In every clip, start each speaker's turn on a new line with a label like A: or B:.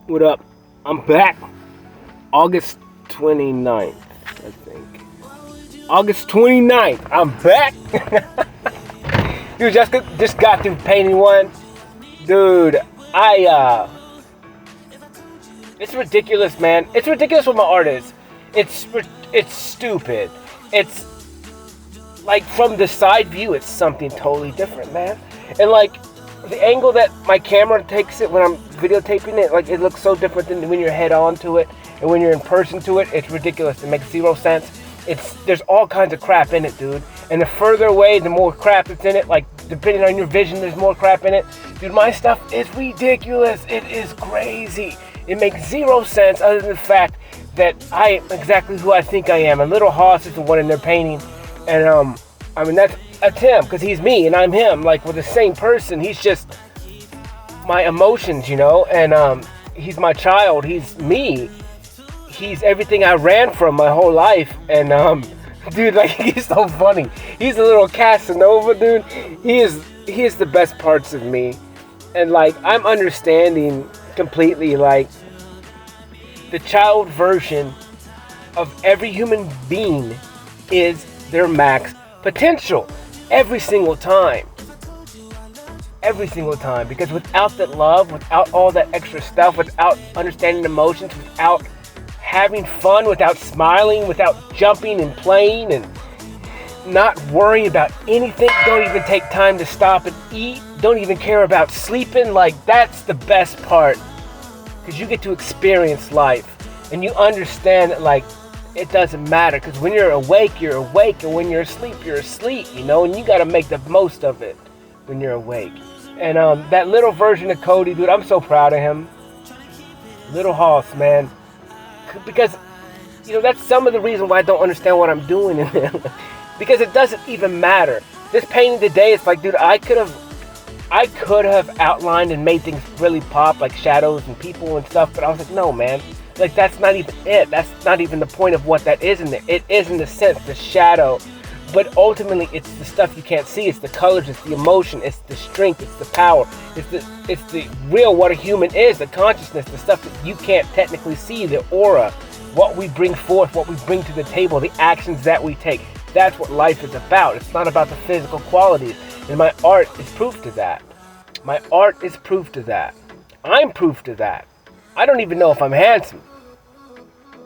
A: What up? I'm back. August 29th, I think. August 29th. I'm back. Dude, just got through painting one. Dude, it's ridiculous, man. It's ridiculous what my art is. It's stupid. It's like from the side view, it's something totally different, man. And like the angle that my camera takes it when I'm videotaping it, like it looks so different than when you're head on to it and when you're in person to it. It's ridiculous. It makes zero sense. There's all kinds of crap in it, dude. And the further away, the more crap that's in it. Like depending on your vision, there's more crap in it. Dude, my stuff is ridiculous. It is crazy. It makes zero sense other than the fact that I am exactly who I think I am. And Little Hoss is the one in there painting. And I mean that's him, because he's me and I'm him. Like we're the same person. He's just my emotions, you know. And he's my child. He's me. He's everything I ran from my whole life. And dude, like he's so funny. He's a little Casanova, dude. He is the best parts of me. And like I'm understanding completely like the child version of every human being is their max potential every single time. Every single time. Because without that love, without all that extra stuff, without understanding emotions, without having fun, without smiling, without jumping and playing and not worrying about anything, don't even take time to stop and eat, don't even care about sleeping, like that's the best part. Because you get to experience life and you understand that like it doesn't matter, because when you're awake, and when you're asleep, you're asleep, you know, and you got to make the most of it when you're awake. And that little version of Cody, dude, I'm so proud of him. Little Hoss, man. Because, you know, that's some of the reason why I don't understand what I'm doing in there. Because it doesn't even matter. This painting today, it's like, dude, I could have outlined and made things really pop, like shadows and people and stuff, but I was like, no, man. Like, that's not even it. That's not even the point of what that is in there. It is, in the sense, the shadow. But ultimately, it's the stuff you can't see. It's the colors. It's the emotion. It's the strength. It's the power. It's the real what a human is. The consciousness. The stuff that you can't technically see. The aura. What we bring forth. What we bring to the table. The actions that we take. That's what life is about. It's not about the physical qualities. And my art is proof to that. My art is proof to that. I'm proof to that. I don't even know if I'm handsome.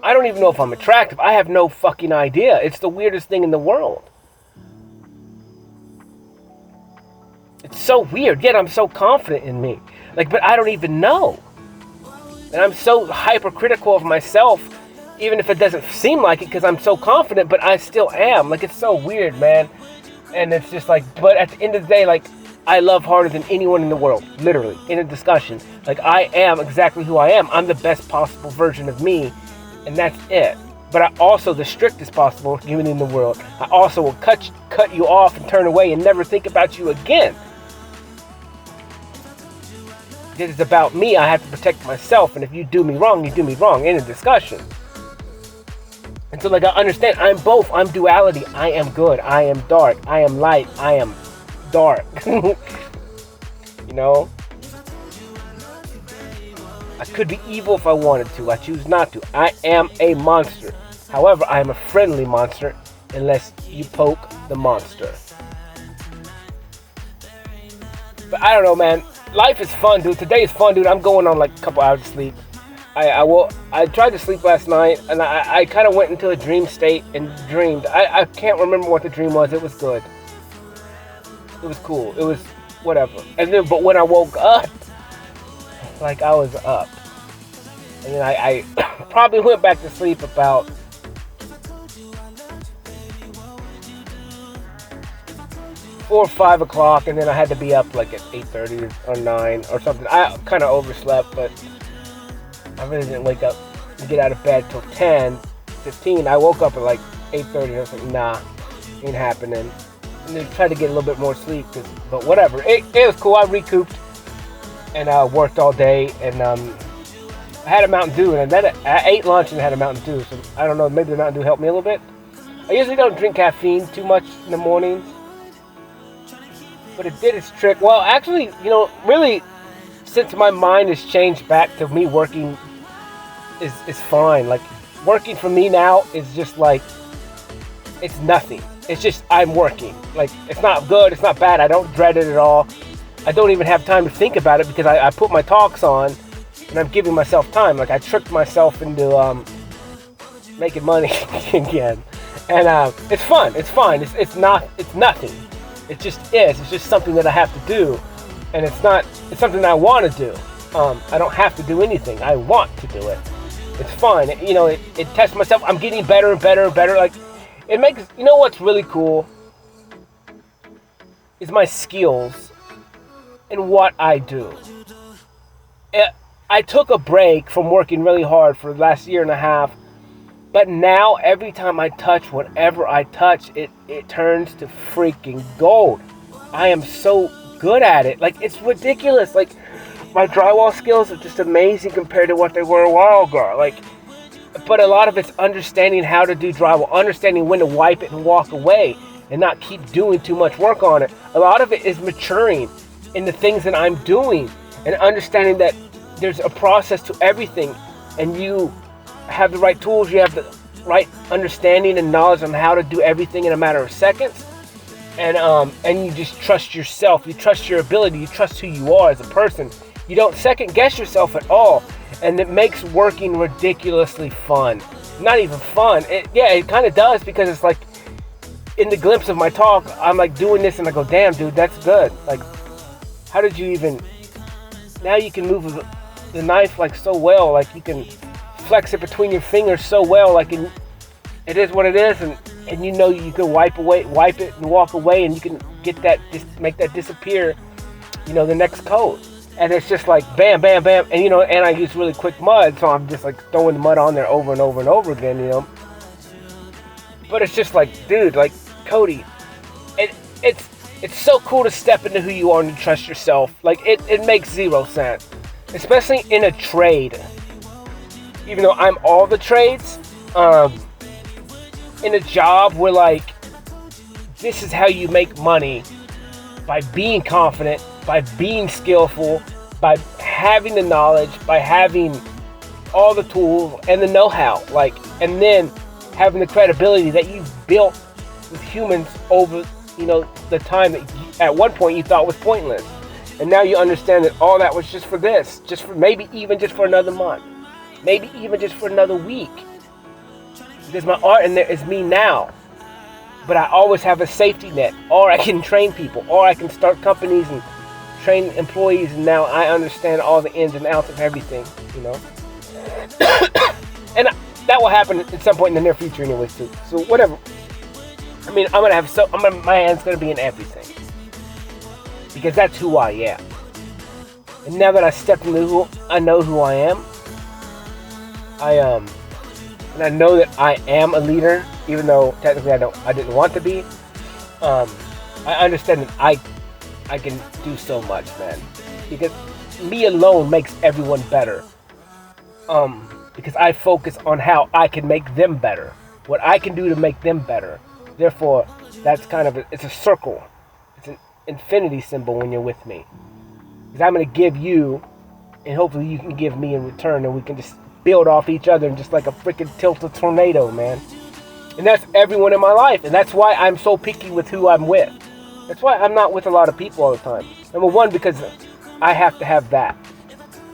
A: I don't even know if I'm attractive. I have no fucking idea. It's the weirdest thing in the world. It's so weird, yet I'm so confident in me. Like, but I don't even know. And I'm so hypercritical of myself, even if it doesn't seem like it, because I'm so confident, but I still am. Like, it's so weird, man. And it's just like, but at the end of the day, like, I love harder than anyone in the world, literally, in a discussion. Like, I am exactly who I am. I'm the best possible version of me, and that's it. But I also the strictest possible human in the world. I also will cut you off and turn away and never think about you again. Because it's about me. I have to protect myself, and if you do me wrong, you do me wrong in a discussion. And so, like, I understand, I'm both. I'm duality. I am good. I am dark. I am light. I am dark. You know? I could be evil if I wanted to. I choose not to. I am a monster. However, I am a friendly monster unless you poke the monster. But I don't know, man. Life is fun, dude. Today is fun, dude. I'm going on like a couple hours of sleep. I tried to sleep last night, and I kind of went into a dream state and dreamed. I can't remember what the dream was. It was good. It was cool. It was whatever. And then, but when I woke up, like I was up. And then I probably went back to sleep about 4 or 5 o'clock, and then I had to be up like at 8:30 or 9 or something. I kind of overslept, but I really didn't wake up and get out of bed till 10:15. I woke up at like 8:30 and I was like, nah, ain't happening. And then tried to get a little bit more sleep, but whatever. It was cool. I recouped and worked all day, and I had a Mountain Dew, and then I ate lunch and had a Mountain Dew. So I don't know, maybe the Mountain Dew helped me a little bit. I usually don't drink caffeine too much in the mornings, but it did its trick. Well, actually, you know, really since my mind has changed back to me working is fine. Like, working for me now is just like, it's nothing. It's just, I'm working. Like, it's not good, it's not bad, I don't dread it at all. I don't even have time to think about it because I put my talks on and I'm giving myself time. Like, I tricked myself into making money again. And it's fun, it's fine, it's nothing. It just is, it's just something that I have to do. And it's something that I want to do. I don't have to do anything, I want to do it. It's fun, it tests myself. I'm getting better and better and better. Like, it makes, what's really cool is my skills and what I do. I took a break from working really hard for the last year and a half, but now every time I touch whatever I touch, it turns to freaking gold. I am so good at it. Like, it's ridiculous. Like, my drywall skills are just amazing compared to what they were a while ago. Like, but a lot of it's understanding how to do drywall, understanding when to wipe it and walk away and not keep doing too much work on it. A lot of it is maturing in the things that I'm doing and understanding that there's a process to everything, and you have the right tools, you have the right understanding and knowledge on how to do everything in a matter of seconds. And you just trust yourself, you trust your ability, you trust who you are as a person. You don't second guess yourself at all. And it makes working ridiculously fun. Not even fun. It kind of does, because it's like, in the glimpse of my talk, I'm like doing this and I go, damn, dude, that's good. Like, how did you even... Now you can move the knife like so well. Like, you can flex it between your fingers so well. Like, it is what it is. And you can wipe it and walk away, and you can get that, just make that disappear, the next coat. And it's just like bam, bam, bam, and and I use really quick mud, so I'm just like throwing the mud on there over and over and over again, But it's just like, dude, like, Cody, it's so cool to step into who you are and to trust yourself. Like, it makes zero sense, especially in a trade. Even though I'm all the trades, in a job where, like, this is how you make money, by being confident, by being skillful, by having the knowledge, by having all the tools and the know-how, like, and then having the credibility that you've built with humans over, the time that at one point you thought was pointless. And now you understand that all that was just for this, just for maybe even just for another month, maybe even just for another week. Because my art in there is me now. But I always have a safety net, or I can train people, or I can start companies and train employees, and now I understand all the ins and outs of everything, And that will happen at some point in the near future anyways too. So whatever. I mean, my hand's gonna be in everything. Because that's who I am. And now that I stepped into I know who I am. And I know that I am a leader, even though technically I didn't want to be. I understand that I can do so much, man. Because me alone makes everyone better. Because I focus on how I can make them better. What I can do to make them better. Therefore, that's kind of it's a circle. It's an infinity symbol when you're with me. Because I'm going to give you, and hopefully you can give me in return, and we can just build off each other and just like a freaking tilted tornado, man. And that's everyone in my life, and that's why I'm so picky with who I'm with. That's why I'm not with a lot of people all the time. Number one, because I have to have that.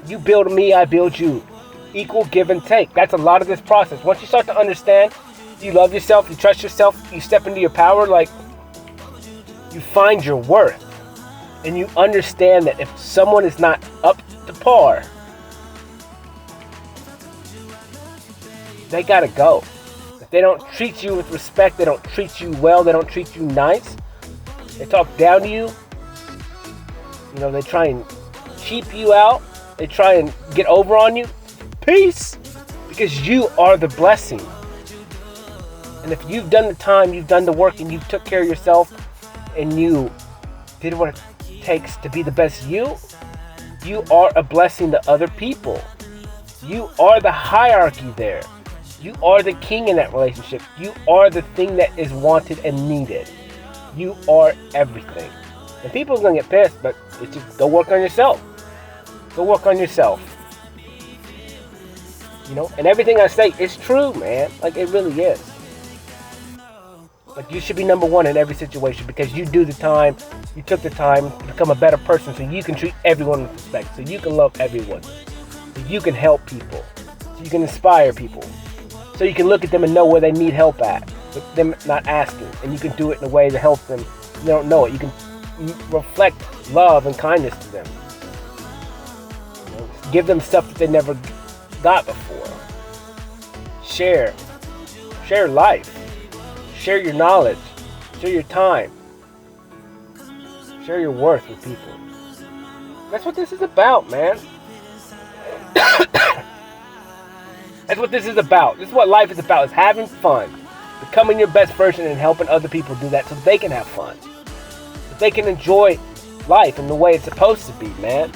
A: You build me, I build you. Equal give and take. That's a lot of this process. Once you start to understand, you love yourself, you trust yourself, you step into your power, like, you find your worth. And you understand that if someone is not up to par, they gotta go. If they don't treat you with respect, they don't treat you well, they don't treat you nice, they talk down to you, they try and cheap you out, they try and get over on you, peace, because you are the blessing. And if you've done the time, you've done the work, and you took care of yourself, and you did what it takes to be the best you are a blessing to other people. You are the hierarchy there. You are the king in that relationship. You are the thing that is wanted and needed. You are everything. And people are going to get pissed, but it's just go work on yourself. Go work on yourself. You know, and everything I say is true, man. Like, it really is. Like, you should be number one in every situation because you do the time, you took the time to become a better person so you can treat everyone with respect, so you can love everyone, so you can help people, so you can inspire people, so you can look at them and know where they need help at, with them not asking, and you can do it in a way to help them. They don't know it. You can reflect love and kindness to them. You know, give them stuff that they never got before. Share life. Share your knowledge. Share your time. Share your worth with people. That's what this is about, man. That's what this is about. This is what life is about. Is having fun. Becoming your best version and helping other people do that so they can have fun. So they can enjoy life in the way it's supposed to be, man.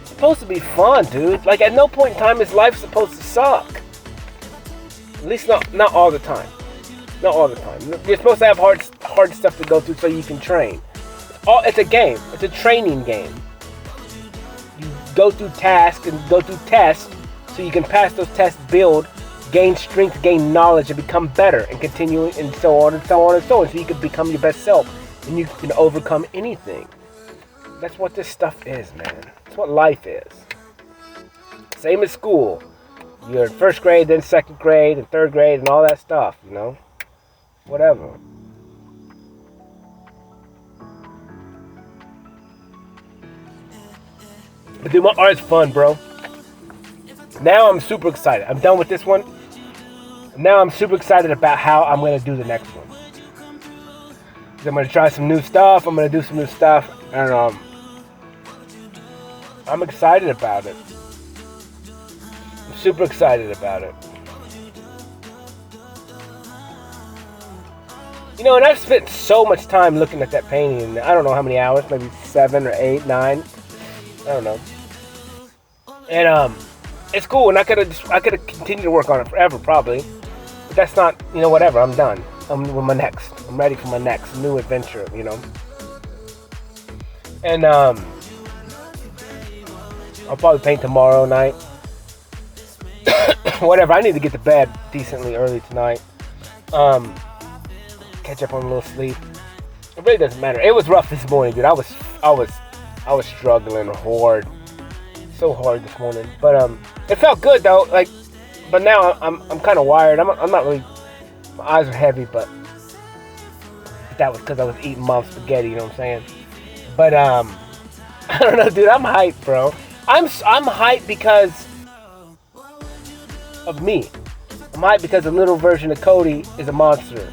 A: It's supposed to be fun, dude. Like, at no point in time is life supposed to suck. At least not all the time. Not all the time. You're supposed to have hard stuff to go through so you can train. It's a game. It's a training game. You go through tasks and go through tests so you can pass those tests, build, gain strength, gain knowledge, and become better, and continue, and so on and so on and so on, so you can become your best self and you can overcome anything. That's what this stuff is, man. That's what life is. Same as school. You're in first grade, then second grade, and third grade, and all that stuff, you know? Whatever. But dude, my art's fun, bro. Now I'm super excited. I'm done with this one. Now I'm super excited about how I'm going to do the next one. I'm going to try some new stuff. I'm going to do some new stuff. And I'm excited about it. I'm super excited about it. You know, and I've spent so much time looking at that painting. I don't know how many hours, maybe 7 or 8, 9. I don't know. And it's cool, and I could have continued to work on it forever, probably. But that's not, you know, whatever. I'm done. I'm with my next. I'm ready for my next new adventure, you know. And I'll probably paint tomorrow night. Whatever. I need to get to bed decently early tonight. Catch up on a little sleep. It really doesn't matter. It was rough this morning, dude. I was struggling hard. So hard this morning, but it felt good though. Like, but now I'm kind of wired. I'm not really. My eyes are heavy, but that was because I was eating mom's spaghetti. You know what I'm saying? But I don't know, dude. I'm hyped, bro. I'm hyped because of me. I'm hyped because a little version of Cody is a monster.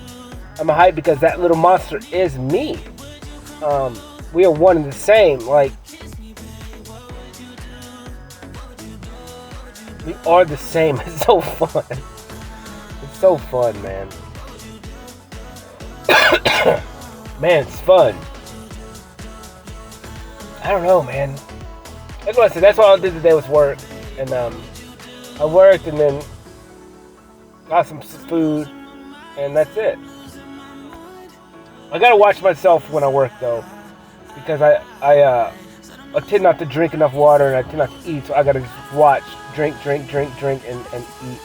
A: I'm hyped because that little monster is me. We are one and the same. Like, we are the same. It's so fun. It's so fun, man. Man, it's fun. I don't know, man. That's what I said. That's all I did today was work. And I worked and then got some food. And that's it. I gotta watch myself when I work, though. Because I tend not to drink enough water and I tend not to eat. So I gotta just watch. Drink, and eat.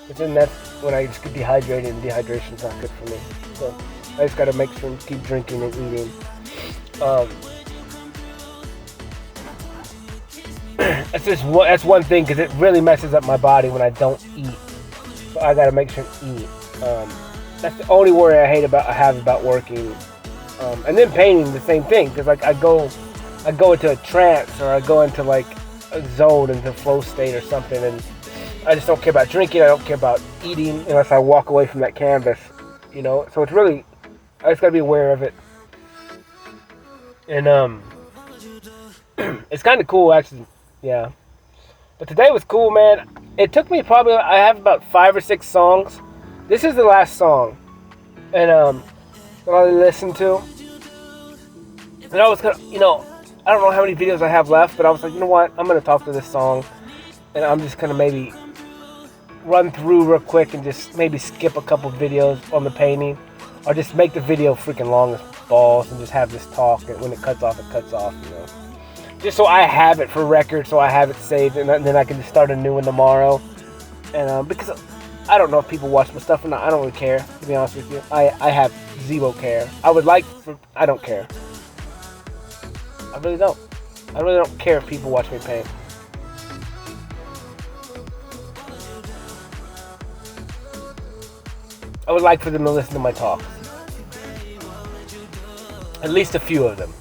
A: But then that's when I just get dehydrated, and dehydration's not good for me. So I just gotta make sure and keep drinking and eating. That's one thing, because it really messes up my body when I don't eat. So I gotta make sure and eat. That's the only worry I have about working. And then painting, the same thing, because like I go into a trance, or I go into like a zone, into flow state or something, and I just don't care about drinking. I don't care about eating unless I walk away from that canvas, you know. So it's really, I just gotta be aware of it. And it's kind of cool, actually. Yeah. But today was cool, man. It took me probably, I have about 5 or 6 songs. This is the last song, and that I listened to. And I was gonna, you know, I don't know how many videos I have left, but I was like, you know what? I'm going to talk to this song, and I'm just going to maybe run through real quick and just maybe skip a couple videos on the painting, or just make the video freaking long as balls and just have this talk, and when it cuts off, you know. just so I have it for record, so I have it saved, and then I can just start a new one tomorrow. And because I don't know if people watch my stuff or not, I don't really care, to be honest with you. I have zero care. I don't care. I really don't. I really don't care if people watch me paint. I would like for them to listen to my talks. At least a few of them.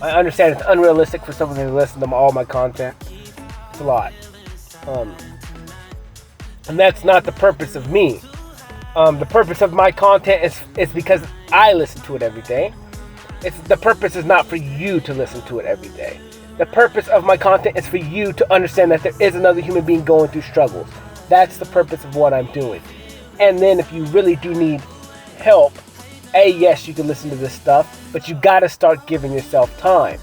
A: I understand it's unrealistic for someone to listen to all my content. It's a lot. And that's not the purpose of me. The purpose of my content is because I listen to it every day. The purpose is not for you to listen to it every day. The purpose of my content is for you to understand that there is another human being going through struggles. That's the purpose of what I'm doing. And then if you really do need help, yes, you can listen to this stuff, but you gotta start giving yourself time.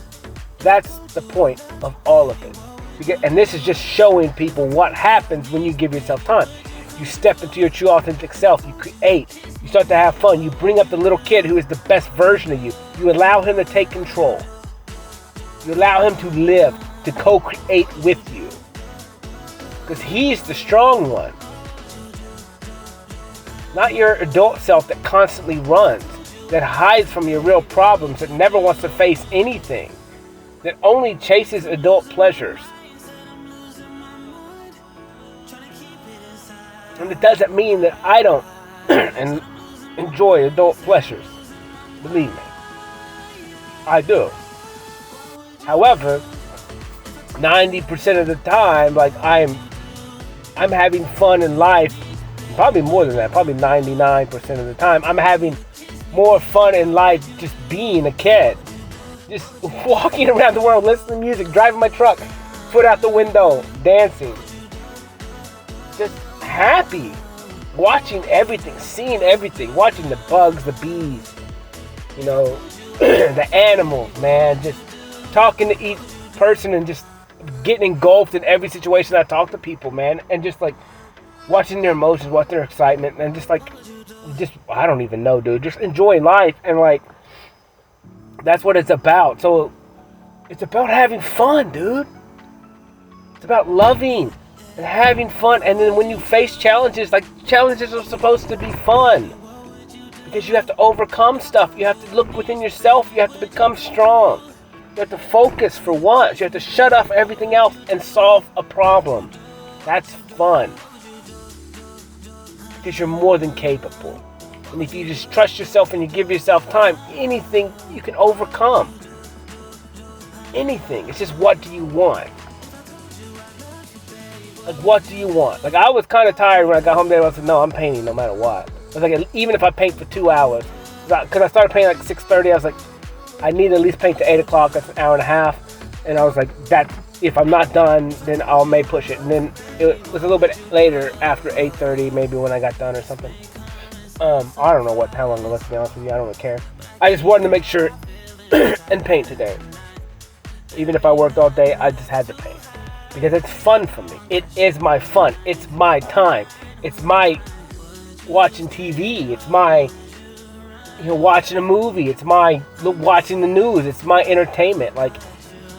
A: That's the point of all of it. And this is just showing people what happens when you give yourself time. You step into your true authentic self. You create. You start to have fun. You bring up the little kid who is the best version of you. You allow him to take control. You allow him to live, to co-create with you. Because he's the strong one. Not your adult self that constantly runs, that hides from your real problems, that never wants to face anything, that only chases adult pleasures. And it doesn't mean that I don't enjoy adult pleasures. Believe me. I do. However, 90% of the time, like I'm having fun in life. Probably more than that. Probably 99% of the time, I'm having more fun in life just being a kid. Just walking around the world, listening to music, driving my truck, foot out the window, dancing. Just happy, watching everything, seeing everything, watching the bugs, the bees, the animals, man, just talking to each person and just getting engulfed in every situation I talk to people, man, and just like watching their emotions, watching their excitement, and just I don't even know, dude, just enjoying life, and like, that's what it's about. So it's about having fun, dude. It's about loving and having fun. And then when you face challenges, like, challenges are supposed to be fun, because you have to overcome stuff. You have to look within yourself. You have to become strong. You have to focus for once. You have to shut off everything else and solve a problem. That's fun, because you're more than capable. And if you just trust yourself and you give yourself time, anything you can overcome. Anything. It's just, what do you want? Like, what do you want? Like, I was kind of tired when I got home today. I was like, no, I'm painting no matter what. I was like, even if I paint for 2 hours. Because I started painting like 6:30. I was like, I need to at least paint to 8 o'clock. That's an hour and a half. And I was like, if I'm not done, then I may push it. And then it was a little bit later, after 8:30, maybe, when I got done or something. I don't know how long it was, to be honest with you. I don't really care. I just wanted to make sure and paint today. Even if I worked all day, I just had to paint. Because it's fun for me. It is my fun. It's my time. It's my watching TV. It's my watching a movie. It's my watching the news. It's my entertainment. Like,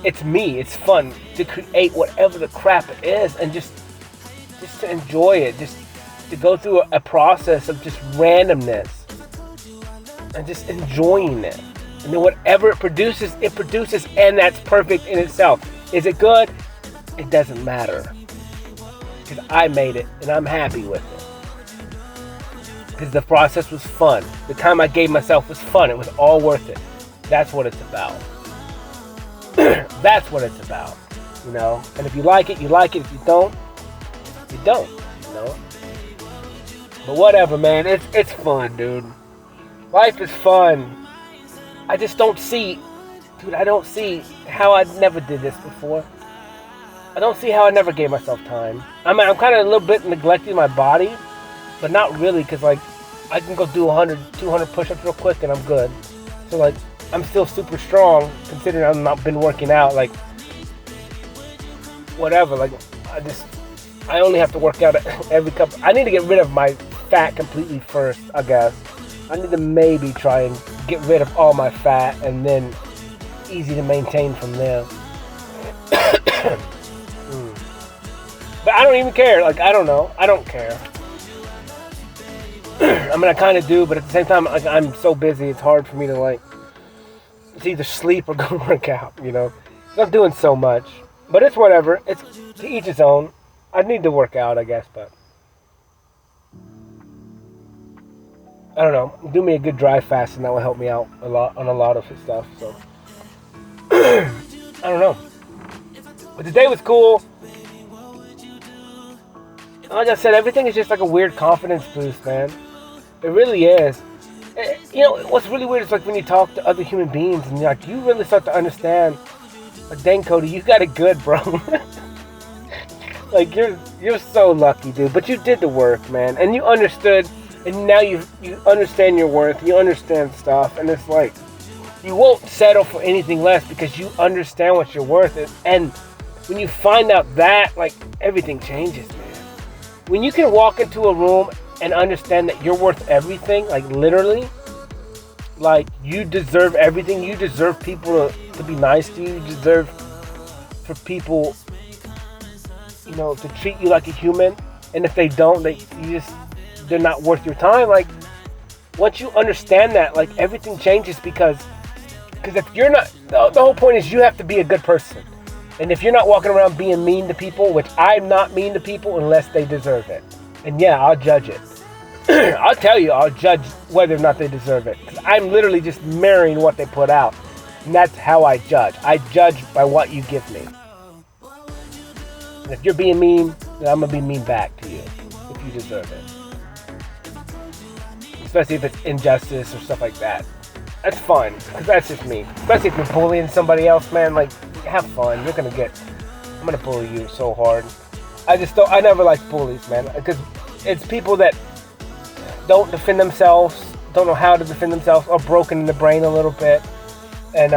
A: it's me. It's fun to create whatever the crap it is, and just to enjoy it. Just to go through a process of just randomness and just enjoying it. And then whatever it produces, and that's perfect in itself. Is it good? It doesn't matter. Because I made it, and I'm happy with it. Because the process was fun. The time I gave myself was fun. It was all worth it. That's what it's about. That's what it's about. And if you like it, you like it. If you don't, you don't. But whatever, man. It's fun, dude. Life is fun. I just don't see, dude, I don't see how I never did this before. I don't see how I never gave myself time. I'm kind of a little bit neglecting my body, but not really, because, like, I can go do 100, 200 push-ups real quick and I'm good. So, like, I'm still super strong, considering I've not been working out, like, whatever. Like, I only have to work out every couple. I need to get rid of my fat completely first, I guess. I need to maybe try and get rid of all my fat and then easy to maintain from them. But I don't even care. Like, I don't know. I don't care. I mean, I kind of do, but at the same time, like, I'm so busy, it's hard for me to, like, it's either sleep or go work out, you know. I'm doing so much. But it's whatever. It's to each his own. I need to work out, I guess, but I don't know. Do me a good dry fast, and that will help me out a lot on a lot of stuff. So I don't know. But the day was cool. Like I said, everything is just like a weird confidence boost, man. It really is. You know, what's really weird is like when you talk to other human beings and like you really start to understand, like, dang, Cody, you got it good, bro. Like, you're so lucky, dude. But you did the work, man, and you understood, and now you understand your worth. You understand stuff, and it's like you won't settle for anything less because you understand what your worth is. And when you find out that, like, everything changes, man. When you can walk into a room and understand that you're worth everything, like literally, like you deserve everything. You deserve people to be nice to you. You deserve for people, you know, to treat you like a human. And if they don't, they're not worth your time. Like, once you understand that, like, everything changes because if you're not, the whole point is you have to be a good person. And if you're not walking around being mean to people, which I'm not mean to people unless they deserve it. And yeah, I'll judge it. I'll tell you, I'll judge whether or not they deserve it. Because I'm literally just mirroring what they put out. And that's how I judge. I judge by what you give me. And if you're being mean, then I'm going to be mean back to you if you deserve it. Especially if it's injustice or stuff like that. That's fun, because that's just me. Especially if you're bullying somebody else, man. Like, have fun. I'm gonna bully you so hard. I never liked bullies, man. Because it's people that don't defend themselves, don't know how to defend themselves, are broken in the brain a little bit. And,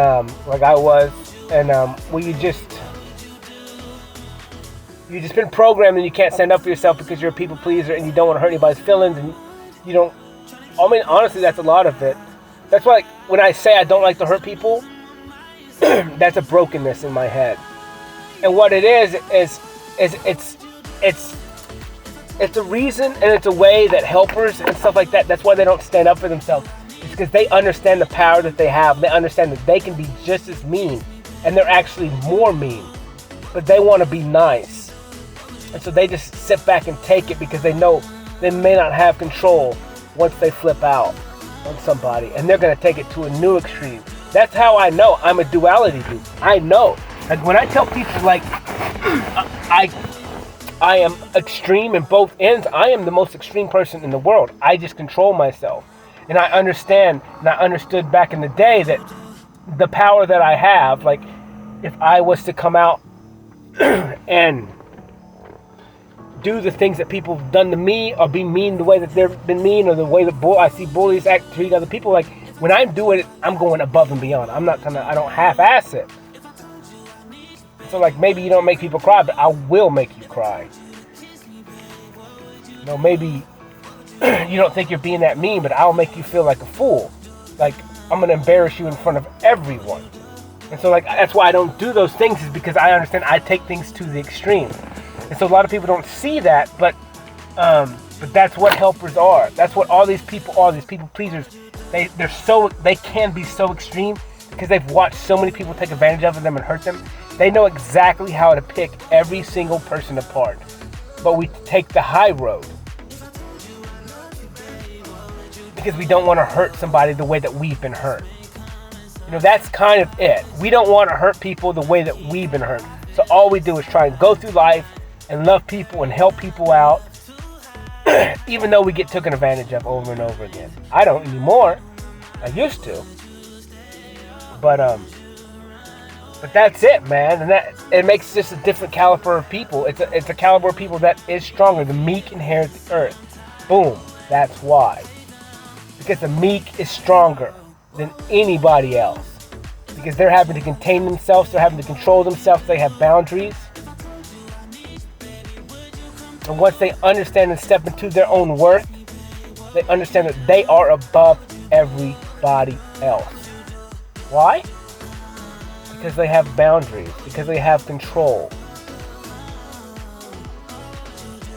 A: like I was. And, well, you just been programmed and you can't stand up for yourself because you're a people pleaser and you don't want to hurt anybody's feelings and you don't, I mean, honestly, that's a lot of it. That's why, like, when I say I don't like to hurt people, that's a brokenness in my head. And what it is it's a reason and it's a way that helpers and stuff like that, that's why they don't stand up for themselves. It's because they understand the power that they have. They understand that they can be just as mean, and they're actually more mean, but they want to be nice. And so they just sit back and take it because they know they may not have control once they flip out on somebody, and they're going to take it to a new extreme. That's how I know I'm a duality dude. I know. Like, when I tell people, like, I am extreme in both ends, I am the most extreme person in the world. I just control myself. And I understand, and I understood back in the day that the power that I have, like, if I was to come out and do the things that people have done to me, or be mean the way that they've been mean, or the way that I see bullies treat other people, like, when I'm doing it, I'm going above and beyond. I don't half-ass it. So, like, maybe you don't make people cry, but I will make you cry. You know, maybe you don't think you're being that mean, but I'll make you feel like a fool. Like, I'm going to embarrass you in front of everyone. And so, like, that's why I don't do those things, is because I understand I take things to the extreme. And so a lot of people don't see that, but that's what helpers are. That's what all these people are, these people pleasers. They can be so extreme because they've watched so many people take advantage of them and hurt them. They know exactly how to pick every single person apart. But we take the high road because we don't want to hurt somebody the way that we've been hurt. You know, that's kind of it. We don't want to hurt people the way that we've been hurt. So all we do is try and go through life and love people and help people out, even though we get taken advantage of over and over again. I don't anymore. I used to. But that's it, man. And that it makes just a different caliber of people. It's a caliber of people that is stronger. The meek inherit the earth. Boom. That's why. Because the meek is stronger than anybody else. Because they're having to contain themselves. They're having to control themselves. They have boundaries. And once they understand and step into their own worth, they understand that they are above everybody else. Why? because they have boundaries, because they have control.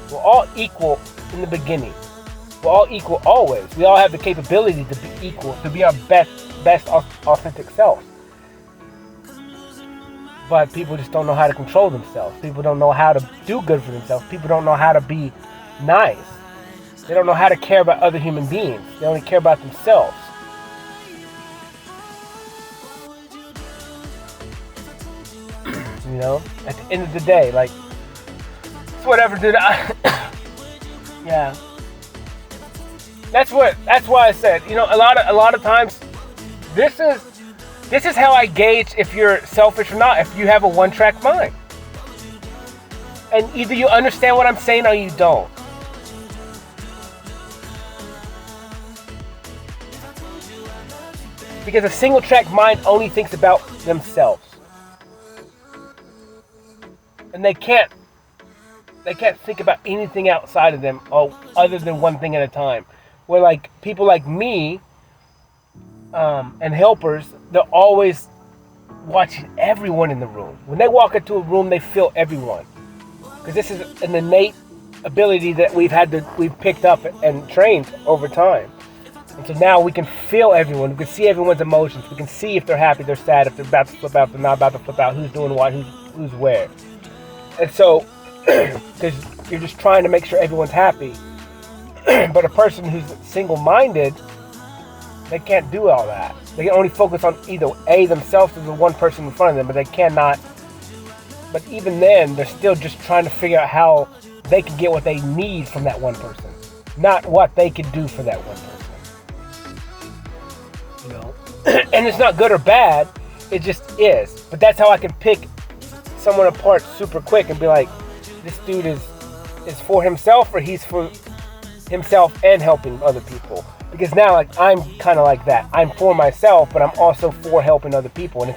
A: We're all equal in the beginning. We're all equal always. We all have the capability to be equal, to be our best authentic self. But people just don't know how to control themselves. People don't know how to do good for themselves. People don't know how to be nice. They don't know how to care about other human beings. They only care about themselves. You know, at the end of the day, like, it's whatever, dude. Yeah. That's why I said, you know, a lot of times, this is how I gauge if you're selfish or not. If you have a one-track mind, and either you understand what I'm saying or you don't. Because a single-track mind only thinks about themselves. And they can't think about anything outside of them, other than one thing at a time. Where, like, people like me and helpers, they're always watching everyone in the room. When they walk into a room, they feel everyone, because this is an innate ability that we've picked up and trained over time. And so now we can feel everyone. We can see everyone's emotions. We can see if they're happy, they're sad, if they're about to flip out, if they're not about to flip out, who's doing what, who's where. And so, because you're just trying to make sure everyone's happy. But a person who's single-minded, they can't do all that. They can only focus on either themselves or the one person in front of them, but they cannot. But even then, they're still just trying to figure out how they can get what they need from that one person, not what they can do for that one person. You know, and it's not good or bad. It just is. But that's how I can pick someone apart super quick and be like, this dude is for himself, or he's for himself and helping other people. Because now, like, I'm kind of like that. I'm for myself, but I'm also for helping other people. And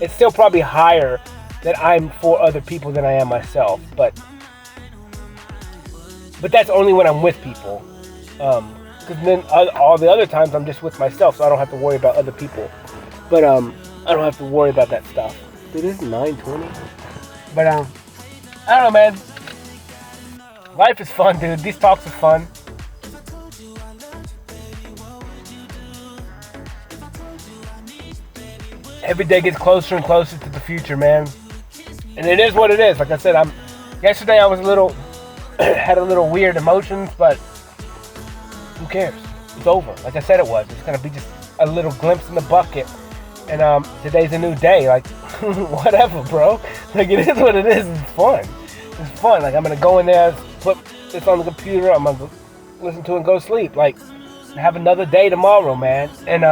A: it's still probably higher that I'm for other people than I am myself. But that's only when I'm with people. Because then all the other times I'm just with myself, so I don't have to worry about other people. But I don't have to worry about that stuff. Dude, this is 9:20. But I don't know, man. Life is fun, dude. These talks are fun. Every day gets closer and closer to the future, man. And it is what it is. Like I said, yesterday I was had a little weird emotions, but who cares? It's over. Like I said it was. It's gonna be just a little glimpse in the bucket. And today's a new day. Like, whatever, bro. Like, it is what it is. It's fun. It's fun. Like, I'm gonna go in there, put this on the computer, I'm gonna listen to it and go to sleep. Like, have another day tomorrow, man. And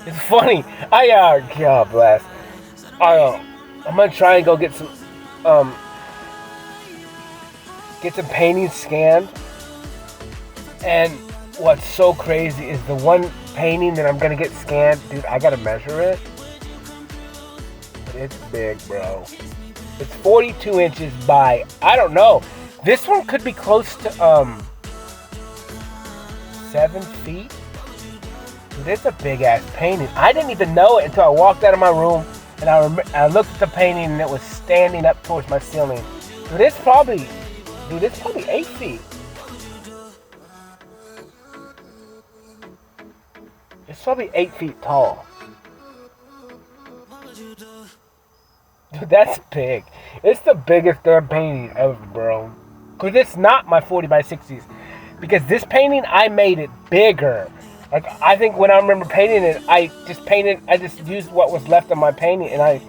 A: it's funny. God bless. I'm gonna try and go get some paintings scanned. And what's so crazy is the one painting that I'm gonna get scanned, dude, I gotta measure it. But it's big, bro. It's 42 inches by, I don't know. This one could be close to 7 feet. Dude, it's a big ass painting. I didn't even know it until I walked out of my room and I looked at the painting and it was standing up towards my ceiling. Dude, it's probably 8 feet. It's probably 8 feet tall. Dude, that's big. It's the biggest damn painting ever, bro. Because it's not my 40 by 60s. Because this painting, I made it bigger. Like, I think when I remember painting it, I just used what was left of my painting, and I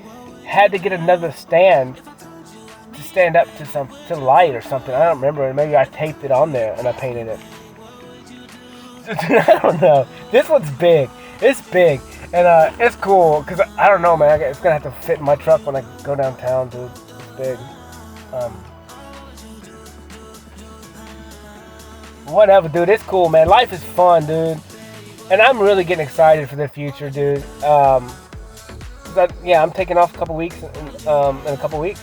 A: had to get another stand to stand up to light or something. I don't remember. Maybe I taped it on there and I painted it. I don't know. This one's big. It's big. And it's cool, because I don't know, man. It's going to have to fit in my truck when I go downtown, dude. It's big. Whatever, dude. It's cool, man. Life is fun, dude. And I'm really getting excited for the future, dude. I'm taking off a couple weeks. In a couple weeks.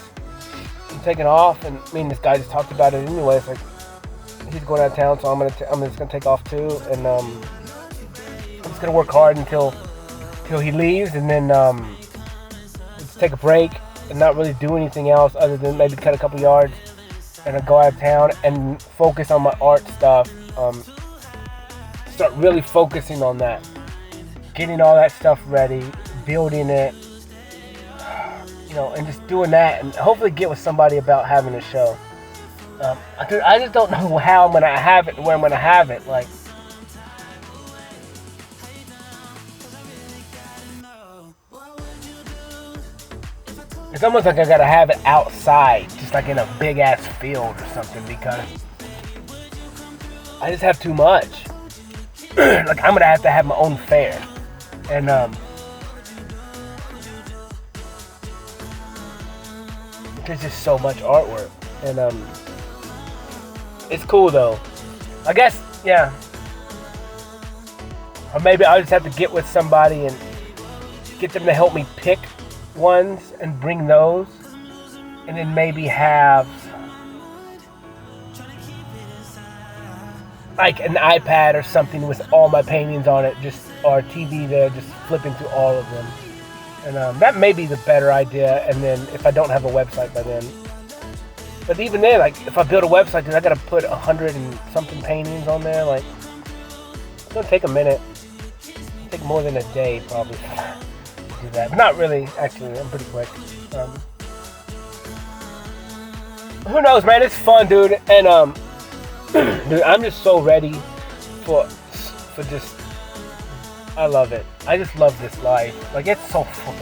A: I'm taking off, and me and this guy just talked about it anyway. It's like, he's going out of town, so I'm just gonna take off too, and I'm just gonna work hard until till he leaves, and then just take a break and not really do anything else other than maybe cut a couple yards and then go out of town and focus on my art stuff. Start really focusing on that, getting all that stuff ready, building it, and just doing that, and hopefully get with somebody about having a show. I just don't know how I'm gonna have it and where I'm gonna have it. Like, it's almost like I gotta have it outside, just like in a big ass field or something, because I just have too much. Like, I'm gonna have to have my own fair, and there's just so much artwork, and it's cool though. I guess, yeah. Or maybe I'll just have to get with somebody and get them to help me pick ones and bring those, and then maybe have like an iPad or something with all my paintings on it, or a TV there, just flipping through all of them. And that may be the better idea. And then if I don't have a website by then, but even then, like, if I build a website, then I gotta put 100 and something paintings on there. Like, it's gonna take a minute. It'll take more than a day probably to do that. But not really. Actually, I'm pretty quick. Who knows, man? It's fun, dude. And dude, I'm just so ready for just. I love it. I just love this life. Like, it's so fun.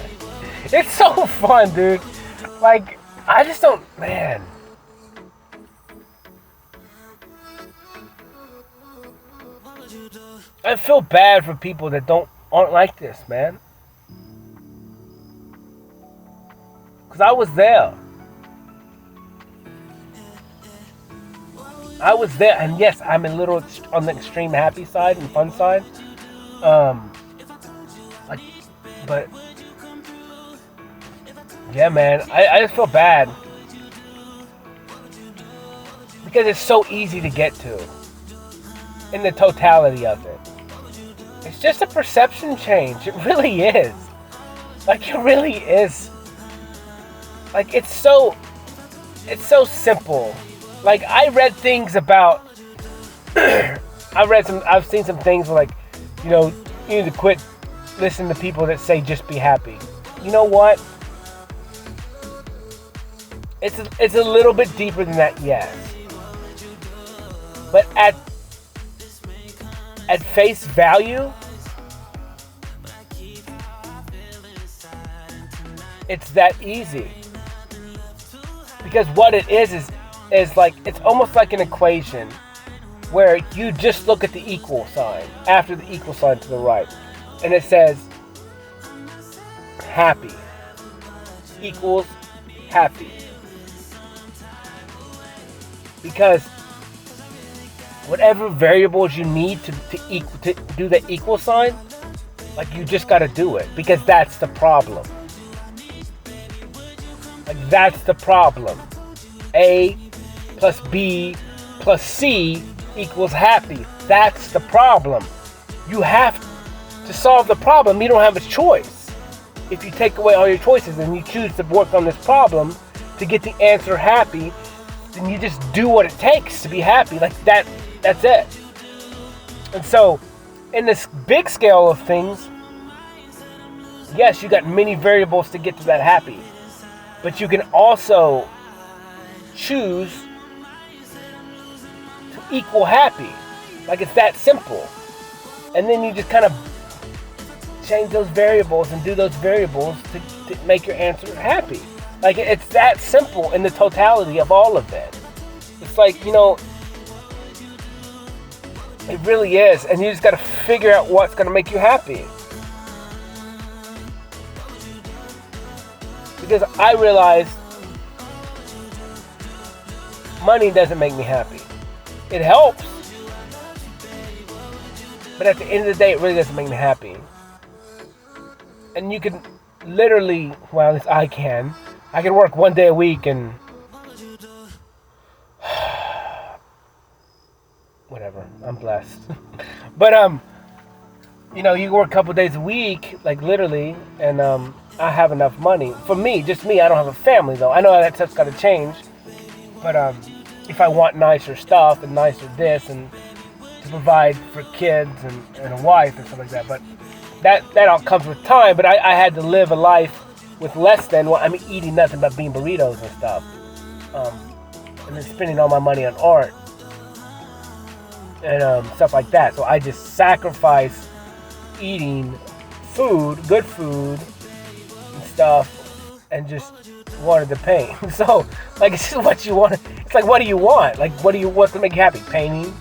A: It's so fun, dude. Like, I just don't, man. I feel bad for people that aren't like this, man. Cause I was there. And yes, I'm a little on the extreme happy side and fun side. But yeah, man, I just feel bad because it's so easy to get to in the totality of it. It's just a perception change. It really is. Like, it really is. Like, it's so simple. Like, I read things about I've seen some things where, like, you need to quit listening to people that say just be happy. You know what? It's a little bit deeper than that, yes. But at face value, it's that easy. Because what it is like, it's almost like an equation where you just look at the equal sign after the equal sign to the right, and it says happy equals happy. Because whatever variables you need to do the equal sign, like, you just got to do it, because that's the problem. Like, that's the problem. A plus B plus C equals happy. That's the problem. You have to solve the problem. You don't have a choice. If you take away all your choices and you choose to work on this problem to get the answer happy, then you just do what it takes to be happy. Like, that's it. And so, in this big scale of things, yes, you got many variables to get to that happy. But you can also choose to equal happy. Like, it's that simple. And then you just kind of change those variables and do those variables to make your answer happy. Like, it's that simple in the totality of all of it. It's like, it really is. And you just got to figure out what's going to make you happy. Because I realized money doesn't make me happy. It helps. But at the end of the day, it really doesn't make me happy. And you can literally, well, at least I can work one day a week and whatever. I'm blessed. But you work a couple days a week, like literally, and I have enough money. For me, just me, I don't have a family though. I know that stuff's got to change, but if I want nicer stuff and nicer this and to provide for kids and a wife and stuff like that, but that all comes with time. But I had to live a life with less than what I'm eating nothing but bean burritos and stuff, and then spending all my money on art and stuff like that. So I just sacrifice eating food, good food and stuff, and just wanted to paint. So like, it's just what you want. It's like, what do you want? Like, what's gonna make you happy? Painting.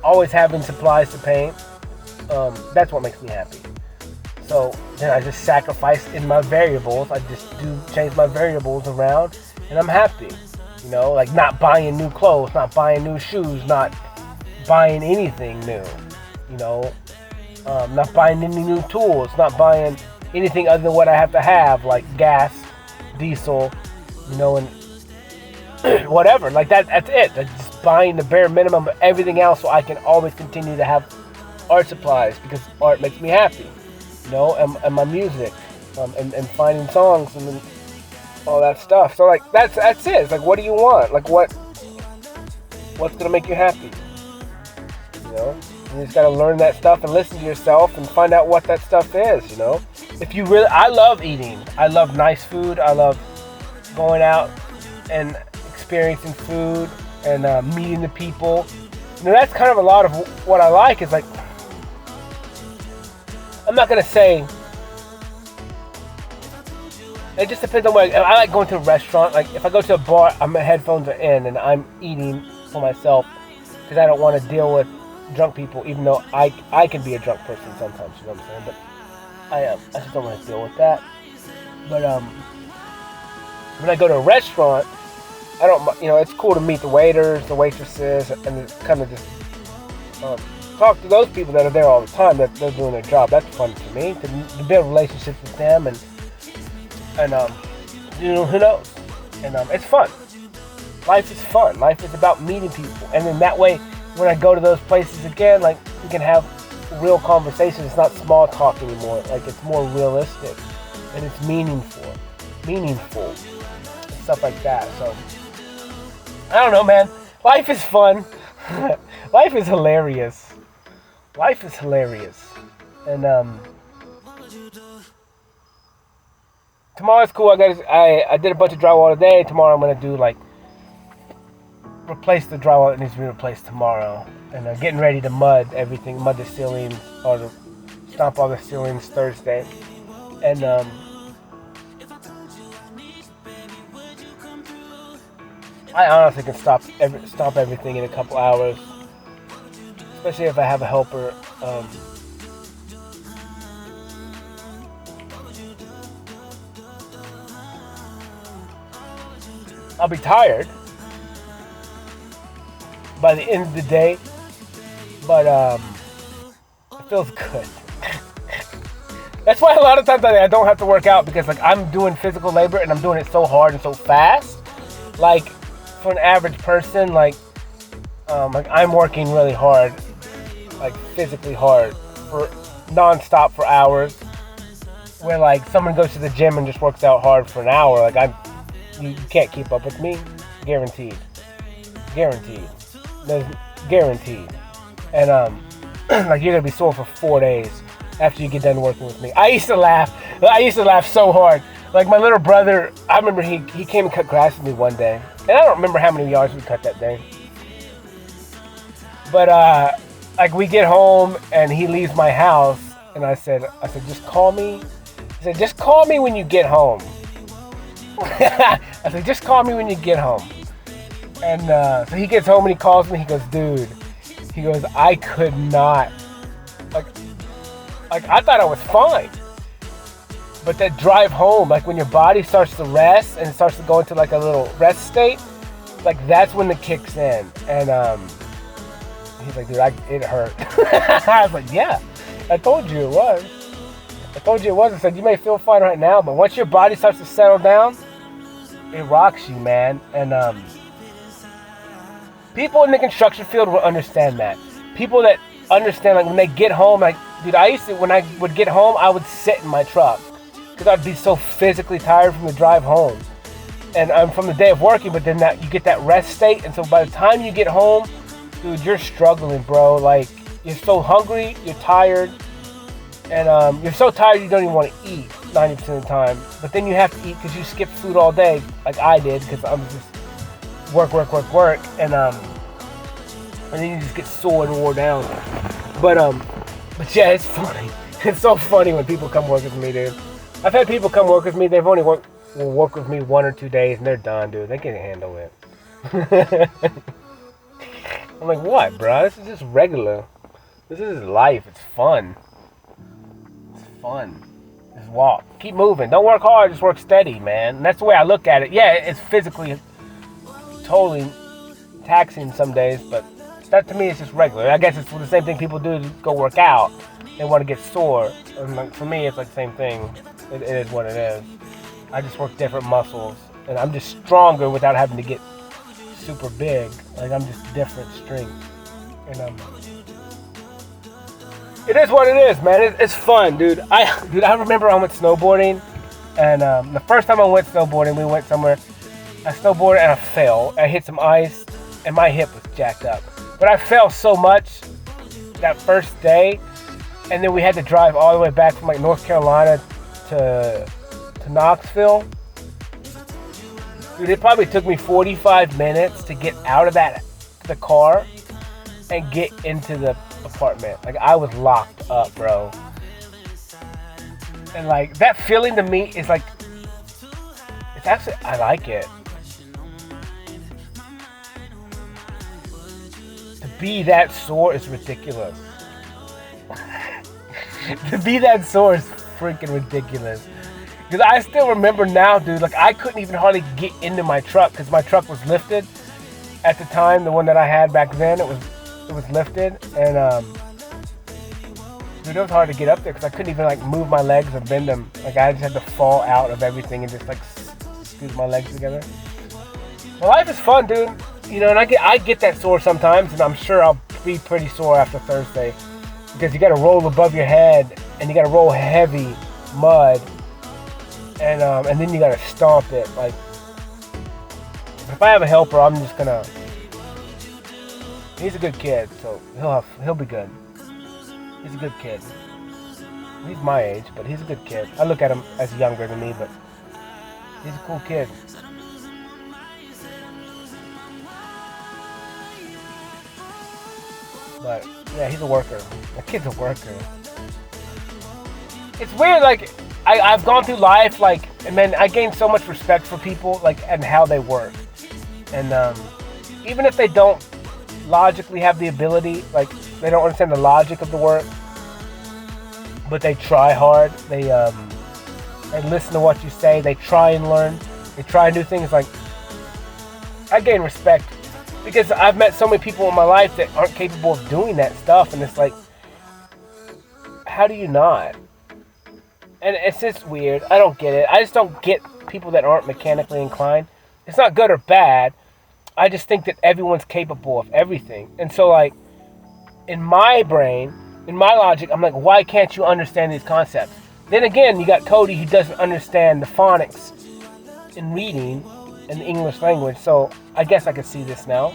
A: Always having supplies to paint. That's what makes me happy. So then I just sacrifice in my variables. I just change my variables around, and I'm happy. Like not buying new clothes, not buying new shoes, not buying anything new. Not buying any new tools, not buying anything other than what I have to have, like gas, diesel, and whatever. Like that's it. That's just buying the bare minimum of everything else so I can always continue to have art supplies, because art makes me happy. And my music, and finding songs and then all that stuff. So like that's it. It's like, what do you want? Like what's gonna make you happy? You just gotta learn that stuff and listen to yourself and find out what that stuff is. If you really, I love eating. I love nice food. I love going out and experiencing food and meeting the people. That's kind of a lot of what I like. Is like, I'm not gonna say. It just depends on what I like. Going to a restaurant. Like if I go to a bar, my headphones are in and I'm eating for myself because I don't want to deal with drunk people. Even though I can be a drunk person sometimes, you know what I'm saying. But I just don't want to deal with that. But when I go to a restaurant, I don't. It's cool to meet the waiters, the waitresses, and kind of just talk to those people that are there all the time, that they're doing their job. That's fun for me, to build relationships with them, and who knows? And it's fun. Life is fun. Life is about meeting people, and then that way, when I go to those places again, like we can have real conversations. It's not small talk anymore. Like it's more realistic, and it's meaningful, and stuff like that. So I don't know, man. Life is fun. Life is hilarious. And tomorrow's cool. I did a bunch of drywall today. Tomorrow I'm gonna do replace the drywall that needs to be replaced tomorrow, and getting ready to mud the ceilings, or to stomp all the ceilings Thursday, and I honestly can stomp everything in a couple hours, especially if I have a helper. I'll be tired by the end of the day, but it feels good. That's why a lot of times I don't have to work out, because like I'm doing physical labor and I'm doing it so hard and so fast. Like for an average person, like I'm working really hard, like physically hard, for non-stop for hours. Where like someone goes to the gym and just works out hard for an hour, like you can't keep up with me, guaranteed. There's guaranteed. And like you're gonna be sore for 4 days after you get done working with me. I used to laugh so hard. Like my little brother, I remember he came and cut grass with me one day, and I don't remember how many yards we cut that day. But like we get home and he leaves my house, and I said, just call me. I said, just call me when you get home. I said, just call me when you get home. And so he gets home and he calls me. He goes, dude. He goes, I could not. Like I thought I was fine. But that drive home, like when your body starts to rest and it starts to go into like a little rest state, like that's when it kicks in. And he's like, dude, it hurt. I was like, yeah, I told you it was. I said, you may feel fine right now, but once your body starts to settle down, it rocks you, man. And people in the construction field will understand that. People that understand, like when they get home, like dude, I used to, when I would get home, I would sit in my truck because I'd be so physically tired from the drive home. And I'm from the day of working, but then you get that rest state. And so by the time you get home, dude, you're struggling, bro. Like, you're so hungry, you're tired, and you're so tired you don't even want to eat 90% of the time. But then you have to eat because you skip food all day, like I did, because I'm just work, and then you just get sore and wore down. But yeah, it's funny. It's so funny when people come work with me, dude. I've had people come work with me. They've only work with me 1 or 2 days, and they're done, dude. They can't handle it. I'm like, what, bro? This is just regular. This is life. It's fun. It's fun. Just walk. Keep moving. Don't work hard. Just work steady, man. And that's the way I look at it. Yeah, it's physically totally taxing some days, but that to me is just regular. I guess it's the same thing people do to go work out. They want to get sore. And like, for me, it's like the same thing. It is what it is. I just work different muscles, and I'm just stronger without having to get super big. Like, I'm just different strength, and it is what it is, man. It's fun, dude. I remember I went snowboarding, and the first time I went snowboarding, we went somewhere. I snowboarded and I fell. I hit some ice, and my hip was jacked up. But I fell so much that first day, and then we had to drive all the way back from like North Carolina to Knoxville. Dude, it probably took me 45 minutes to get out of the car and get into the apartment. Like, I was locked up, bro. And like, that feeling to me is like, it's actually, I like it. To be that sore is ridiculous. To be that sore is freaking ridiculous. Because I still remember now, dude, like, I couldn't even hardly get into my truck because my truck was lifted at the time. The one that I had back then, it was lifted, and dude, it was hard to get up there because I couldn't even like move my legs or bend them. Like, I just had to fall out of everything and just like scoot my legs together. Well, life is fun, dude. You know, and I get that sore sometimes, and I'm sure I'll be pretty sore after Thursday because you got to roll above your head and you got to roll heavy mud. And then you gotta stomp it. Like, if I have a helper, I'm just gonna. He's a good kid, so he'll be good. He's a good kid. He's my age, but he's a good kid. I look at him as younger than me, but he's a cool kid. But yeah, he's a worker. My kid's a worker. It's weird, like. I've gone through life, like, and then I gained so much respect for people, like, and how they work. And even if they don't logically have the ability, like, they don't understand the logic of the work, but they try hard. They listen to what you say. They try and learn. They try and do things. Like, I gain respect because I've met so many people in my life that aren't capable of doing that stuff, and it's like, how do you not? And it's just weird. I don't get it. I just don't get people that aren't mechanically inclined. It's not good or bad. I just think that everyone's capable of everything. And so, like, in my brain, in my logic, I'm like, why can't you understand these concepts? Then again, you got Cody who doesn't understand the phonics in reading in the English language. So I guess I can see this now.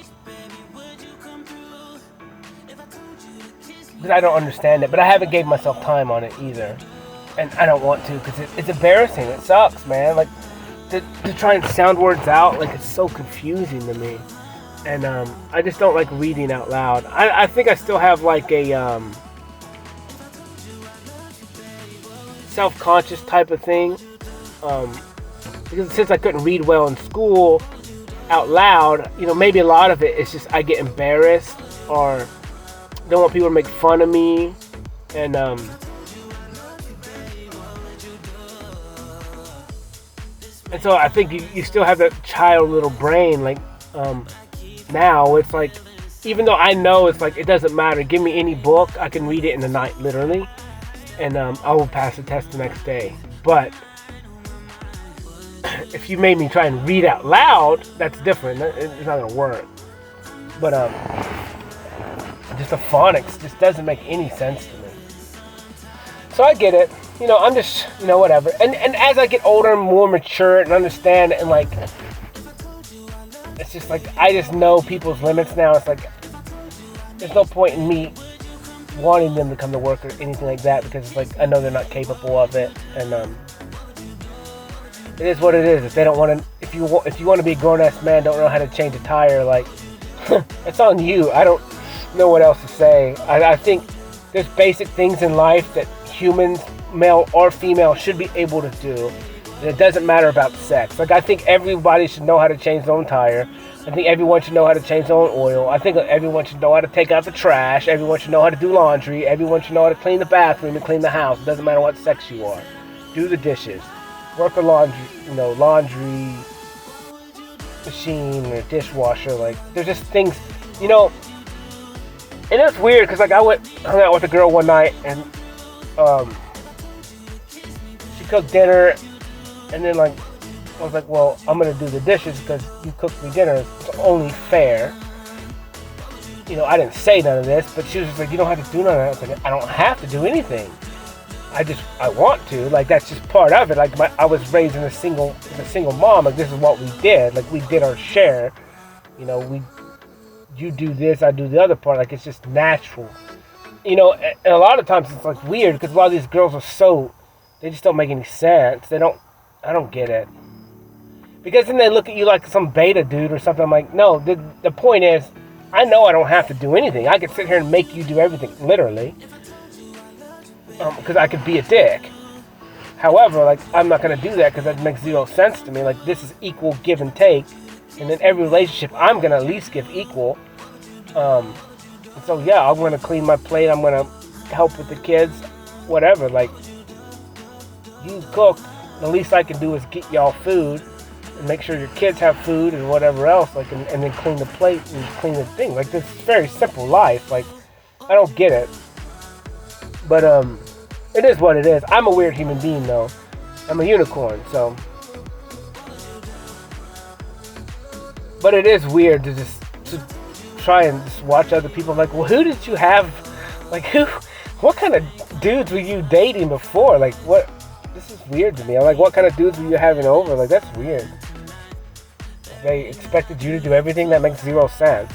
A: Because I don't understand it. But I haven't gave myself time on it either. And I don't want to because it's embarrassing. It sucks, man. Like, to try and sound words out, like, it's so confusing to me. And I just don't like reading out loud. I think I still have like a self-conscious type of thing. Because since I couldn't read well in school out loud, you know, maybe a lot of it is just I get embarrassed or don't want people to make fun of me. And so I think you still have that child little brain. Like, now it's like, even though I know it's like, it doesn't matter. Give me any book. I can read it in the night, literally. And I will pass the test the next day. But if you made me try and read out loud, that's different. It's not going to work. But just the phonics just doesn't make any sense to me. So I get it. You know, I'm just, you know, whatever. And as I get older and more mature and understand and like, it's just like, I just know people's limits now. It's like, there's no point in me wanting them to come to work or anything like that, because it's like, I know they're not capable of it. And it is what it is. If they don't want to, if you want to be a grown-ass man, don't know how to change a tire, like, it's on you. I don't know what else to say. I think there's basic things in life that humans, male or female, should be able to do. And it doesn't matter about sex. Like, I think everybody should know how to change their own tire. I think everyone should know how to change their own oil. I think everyone should know how to take out the trash. Everyone should know how to do laundry. Everyone should know how to clean the bathroom and clean the house. It doesn't matter what sex you are. Do the dishes. Work a laundry machine or dishwasher. Like, there's just things, you know. And it's weird because, like, I hung out with a girl one night, and she cooked dinner, and then, like, I was like, well, I'm gonna do the dishes because you cooked me dinner. It's only fair. You know, I didn't say none of this, but she was just like, you don't have to do none of that. I was like, I don't have to do anything. I want to. Like, that's just part of it. Like, I was raised in a single mom. Like, this is what we did. Like, we did our share. You know, you do this, I do the other part. Like, it's just natural. You know, and a lot of times it's like weird because a lot of these girls are they just don't make any sense. I don't get it. Because then they look at you like some beta dude or something. I'm like, no, the point is, I know I don't have to do anything. I could sit here and make you do everything, literally. Because I could be a dick. However, like, I'm not going to do that because that makes zero sense to me. Like, this is equal give and take. And in every relationship, I'm going to at least give equal. So, yeah, I'm going to clean my plate. I'm going to help with the kids. Whatever. Like, you cook. The least I can do is get y'all food. And make sure your kids have food and whatever else. Like, and then clean the plate and clean the thing. Like, this is very simple life. Like, I don't get it. But, it is what it is. I'm a weird human being, though. I'm a unicorn, so. But it is weird to try and just watch other people. Like, well, who did you have? Like, what kind of dudes were you dating before? Like, what? This is weird to me. I'm like, what kind of dudes were you having over? Like, that's weird. They expected you to do everything? That makes zero sense.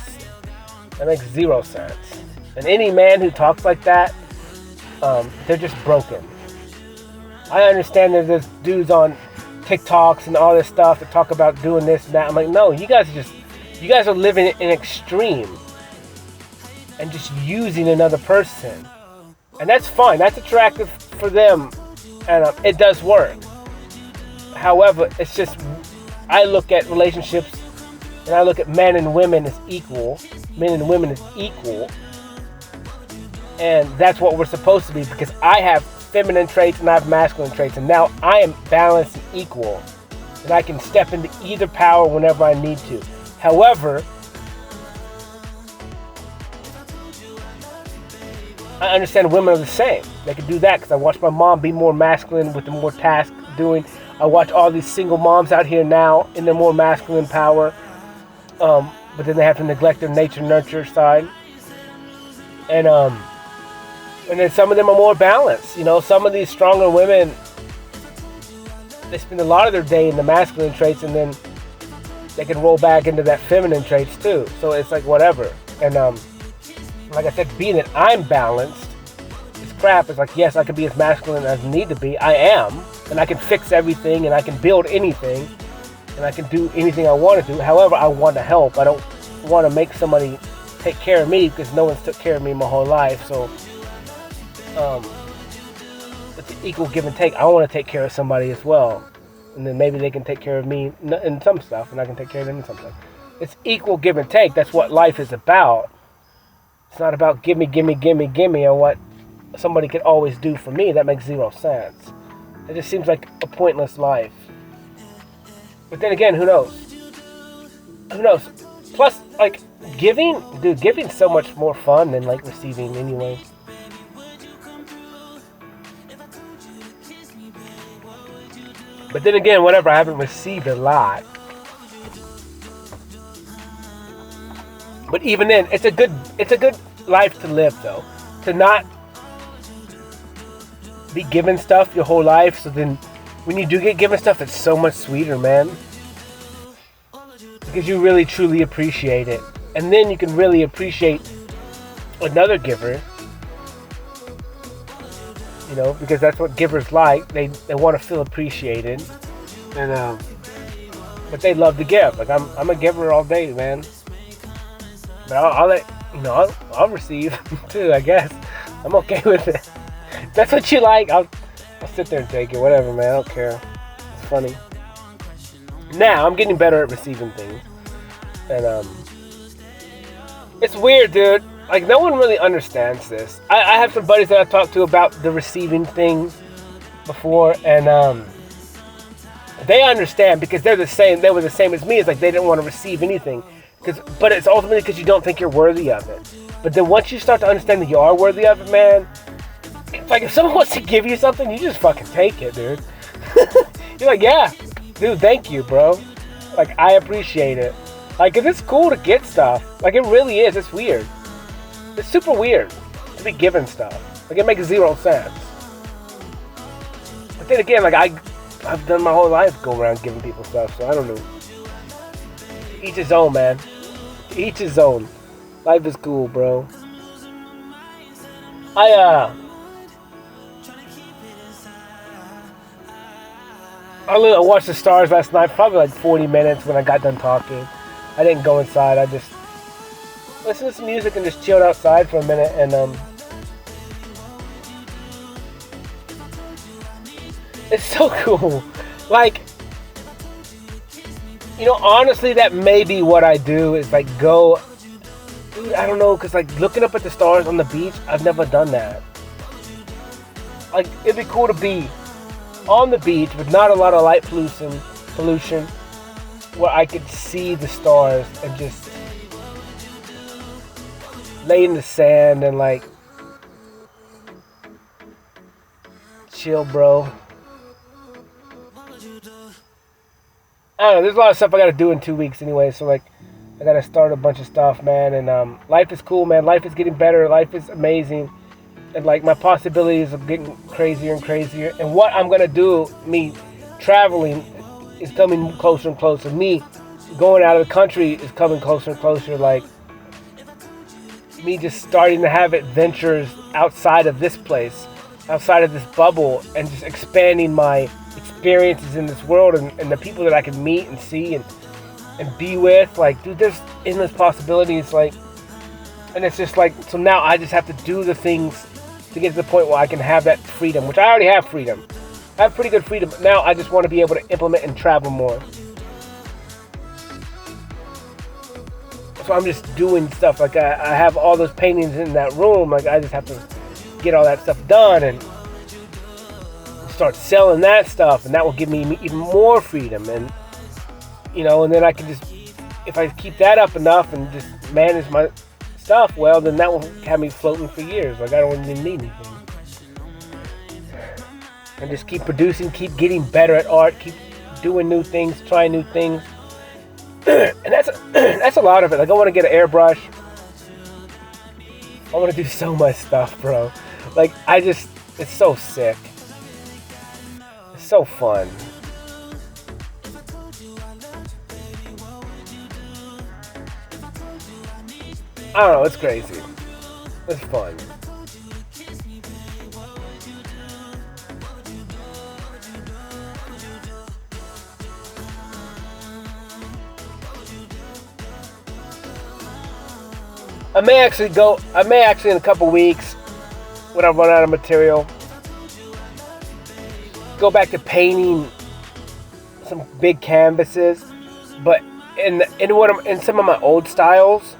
A: That makes zero sense. And any man who talks like that, they're just broken. I understand that there's dudes on TikToks and all this stuff that talk about doing this and that. I'm like, no, you guys are living in extreme and just using another person. And that's fine. That's attractive for them. And it does work. However, it's just, I look at relationships and I look at men and women as equal. Men and women as equal. And that's what we're supposed to be, because I have feminine traits and I have masculine traits. And now I am balanced and equal. And I can step into either power whenever I need to. However, I understand women are the same. They can do that because I watch my mom be more masculine with the more task doing. I watch all these single moms out here now in their more masculine power. But then they have to neglect their nature nurture side. And then some of them are more balanced. You know, some of these stronger women, they spend a lot of their day in the masculine traits, and then they can roll back into that feminine traits too. So it's like whatever. And like I said, being that I'm balanced, it's crap. It's like, yes, I can be as masculine as I need to be. I am. And I can fix everything, and I can build anything, and I can do anything I want to do. However, I want to help. I don't want to make somebody take care of me because no one's took care of me my whole life. So it's an equal give and take. I want to take care of somebody as well. And then maybe they can take care of me in some stuff, and I can take care of them in some stuff. It's equal give and take. That's what life is about. It's not about gimme, and what somebody could always do for me. That makes zero sense. It just seems like a pointless life. But then again, who knows? Who knows? Plus, like, giving's so much more fun than, like, receiving anyway. But then again, whatever, I haven't received a lot. But even then, it's a good life to live, though. To not be given stuff your whole life, so then when you do get given stuff, it's so much sweeter, man. Because you really truly appreciate it. And then you can really appreciate another giver. You know, because that's what givers like. They want to feel appreciated. And but they love to give. Like I'm a giver all day, man. But I'll let you know, I'll receive too, I guess. I'm okay with it. If that's what you like, I'll sit there and take it. Whatever, man. I don't care. It's funny. Now I'm getting better at receiving things. And it's weird, dude. Like, no one really understands this. I have some buddies that I've talked to about the receiving things before, and they understand because they're the same. They were the same as me. It's like they didn't want to receive anything, but it's ultimately because you don't think you're worthy of it. But then once you start to understand that you are worthy of it, man, it's like if someone wants to give you something, you just fucking take it, dude. You're like, yeah, dude, thank you, bro. Like, I appreciate it. Like, it's cool to get stuff. Like, it really is. It's weird. It's super weird to be given stuff. Like, it makes zero sense. But then again, like, I've done my whole life go around giving people stuff, so I don't know. Each his own, man. Each his own. Life is cool, bro. I watched the stars last night, probably like 40 minutes when I got done talking. I didn't go inside, I just listened to some music and just chilled outside for a minute, and it's so cool. Like, you know, honestly, that may be what I do, is like go, dude, I don't know, because like looking up at the stars on the beach, I've never done that. Like, it'd be cool to be on the beach with not a lot of light pollution, where I could see the stars and just lay in the sand and like chill, bro. I don't know, there's a lot of stuff I gotta do in 2 weeks anyway, so like I gotta start a bunch of stuff, man, and life is cool, man. Life is getting better, life is amazing, and like my possibilities are getting crazier and crazier, and what I'm gonna do, me traveling, is coming closer and closer. Me going out of the country is coming closer and closer. Like, me just starting to have adventures outside of this place, outside of this bubble, and just expanding my experiences in this world, and the people that I can meet and see and be with. Like, dude, there's endless possibilities. Like, and it's just like, so now I just have to do the things to get to the point where I can have that freedom, which I already have freedom. I have pretty good freedom, but now I just want to be able to implement and travel more. So I'm just doing stuff. Like, I have all those paintings in that room. Like, I just have to get all that stuff done and start selling that stuff, and that will give me even more freedom. And, you know, and then I can just, if I keep that up enough and just manage my stuff well, then that will have me floating for years. Like, I don't even need anything. And just keep producing, keep getting better at art, keep doing new things, trying new things. And that's a lot of it. Like, I want to get an airbrush. I want to do so much stuff, bro. Like, it's so sick. It's so fun. I don't know, it's crazy. It's fun. I may actually in a couple weeks, when I run out of material, go back to painting some big canvases, but in some of my old styles,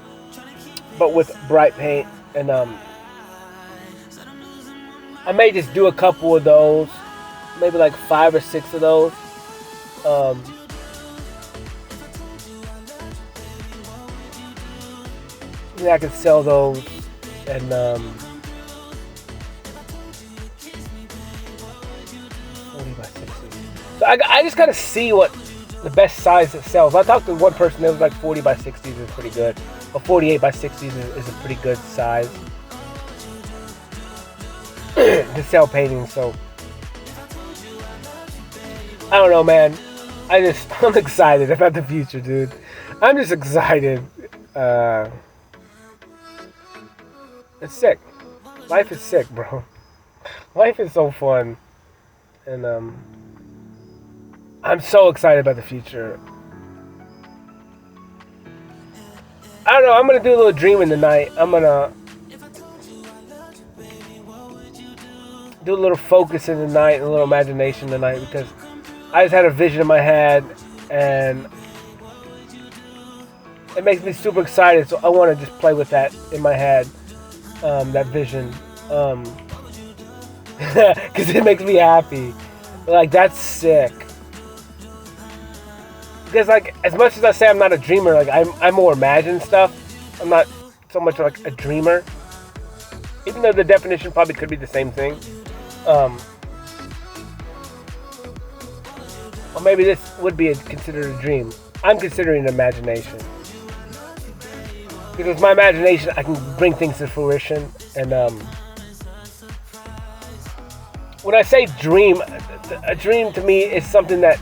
A: but with bright paint. And I may just do a couple of those, maybe like 5 or 6 of those. I could sell those, and 40 by 60. So I just gotta see what the best size that sells. I talked to one person that was like 40 by 60s is pretty good, or 48 by 60s is a pretty good size. to sell paintings. So I don't know, man. I'm excited about the future, dude. I'm just excited. It's sick. Life is sick, bro. Life is so fun. And I'm so excited about the future. I don't know, I'm gonna do a little dreaming tonight. I'm gonna do a little focusing tonight and a little imagination tonight, because I just had a vision in my head and it makes me super excited, so I want to just play with that in my head, that vision, because it makes me happy. Like, that's sick. Because, like, as much as I say I'm not a dreamer, like, I more imagine stuff. I'm not so much like a dreamer, even though the definition probably could be the same thing. Or maybe this would be considered a dream. I'm considering an imagination. Because my imagination, I can bring things to fruition. And when I say dream, a dream to me is something that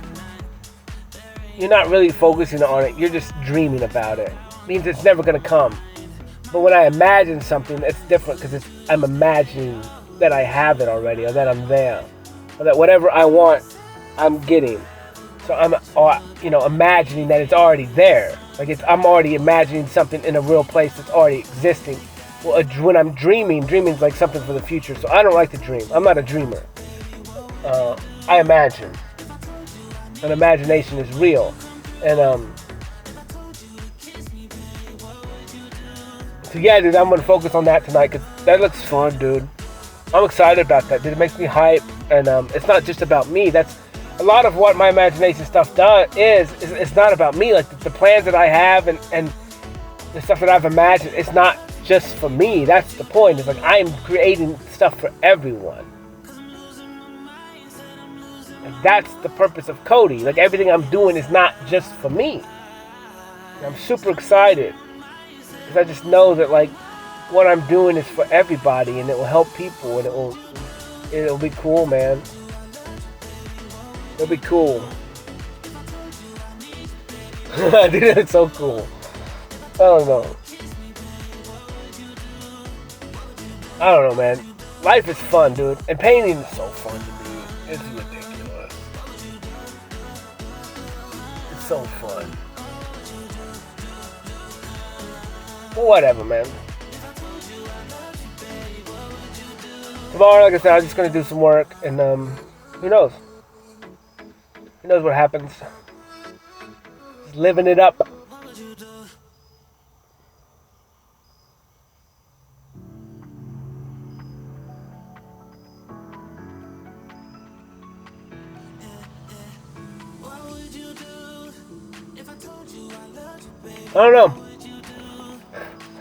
A: you're not really focusing on it. You're just dreaming about it. It means it's never going to come. But when I imagine something, it's different, because I'm imagining that I have it already, or that I'm there, or that whatever I want, I'm getting. So I'm, imagining that it's already there. Like, I'm already imagining something in a real place that's already existing. Well, when I'm dreaming's like something for the future. So I don't like to dream. I'm not a dreamer. I imagine. And imagination is real. And so yeah, dude, I'm gonna focus on that tonight, because that looks fun, dude. I'm excited about that, dude. It makes me hype, and it's not just about me. That's a lot of what my imagination stuff does. It's not about me. Like, the plans that I have and the stuff that I've imagined, it's not just for me. That's the point. It's like, I'm creating stuff for everyone. Like, that's the purpose of Cody. Like, everything I'm doing is not just for me. And I'm super excited, because I just know that, like, what I'm doing is for everybody, and it will help people, and it'll be cool, man. It'll be cool. Dude, it's so cool. I don't know, man. Life is fun, dude. And painting is so fun to me. It's ridiculous. It's so fun. But whatever, man. Tomorrow, like I said, I'm just gonna do some work, and who knows? Who knows what happens? Just living it up.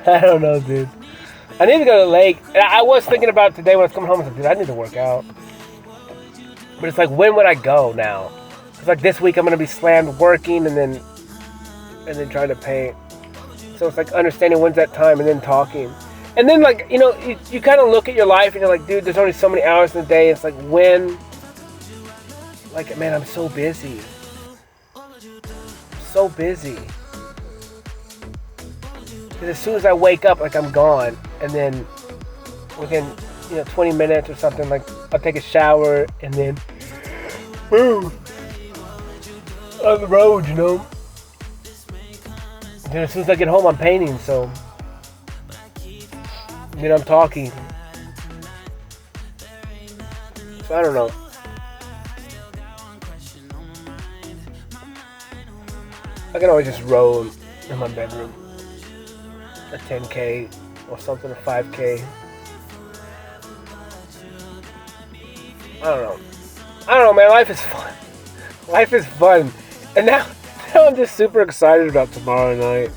A: I don't know, dude. I need to go to the lake. I was thinking about today when I was coming home. I was like, dude, I need to work out. But it's like, when would I go now? It's like, this week I'm going to be slammed working and then trying to paint. So it's like understanding when's that time, and then talking. And then, like, you kind of look at your life and you're like, dude, there's only so many hours in the day. It's like, when? Like, man, I'm so busy. So busy. Because as soon as I wake up, like, I'm gone. And then within, 20 minutes or something, like, I'll take a shower and then boom, on the road, And then as soon as I get home, I'm painting, so then I'm talking. So I don't know. I can always just roll in my bedroom. A 10K or something, a 5K. I don't know, man. Life is fun. Life is fun. And now I'm just super excited about tomorrow night.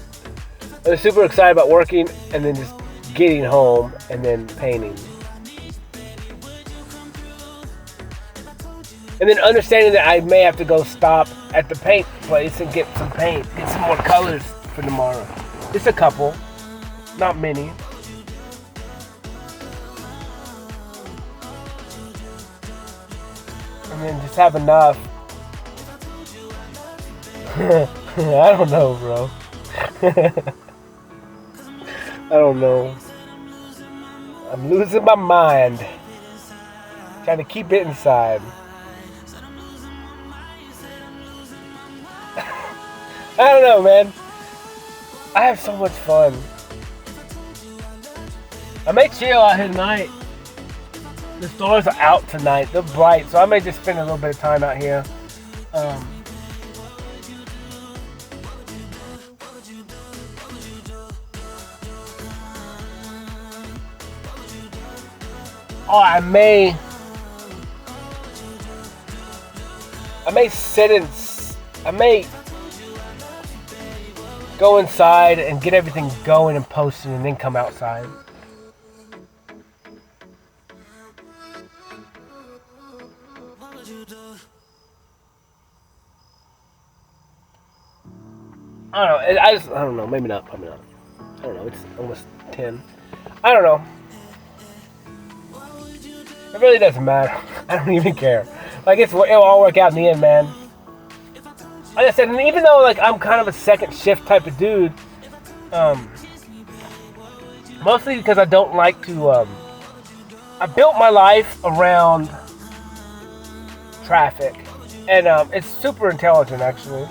A: I'm super excited about working and then just getting home and then painting. And then understanding that I may have to go stop at the paint place and get some paint, get some more colors for tomorrow. Just a couple. Not many. and then just have enough. I don't know, bro. I don't know. I'm losing my mind. Trying to keep it inside. I don't know, man. I have so much fun. I may chill out here tonight. The stores are out tonight. They're bright, so I may just spend a little bit of time out here. I may go inside and get everything going and posted and then come outside. I don't know. I don't know. Maybe not. Probably not. I don't know. It's almost 10. I don't know. It really doesn't matter. I don't even care. Like, it'll all work out in the end, man. Like I said, and even though, like, I'm kind of a second shift type of dude, mostly because I don't like to, I built my life around traffic. And, it's super intelligent, actually.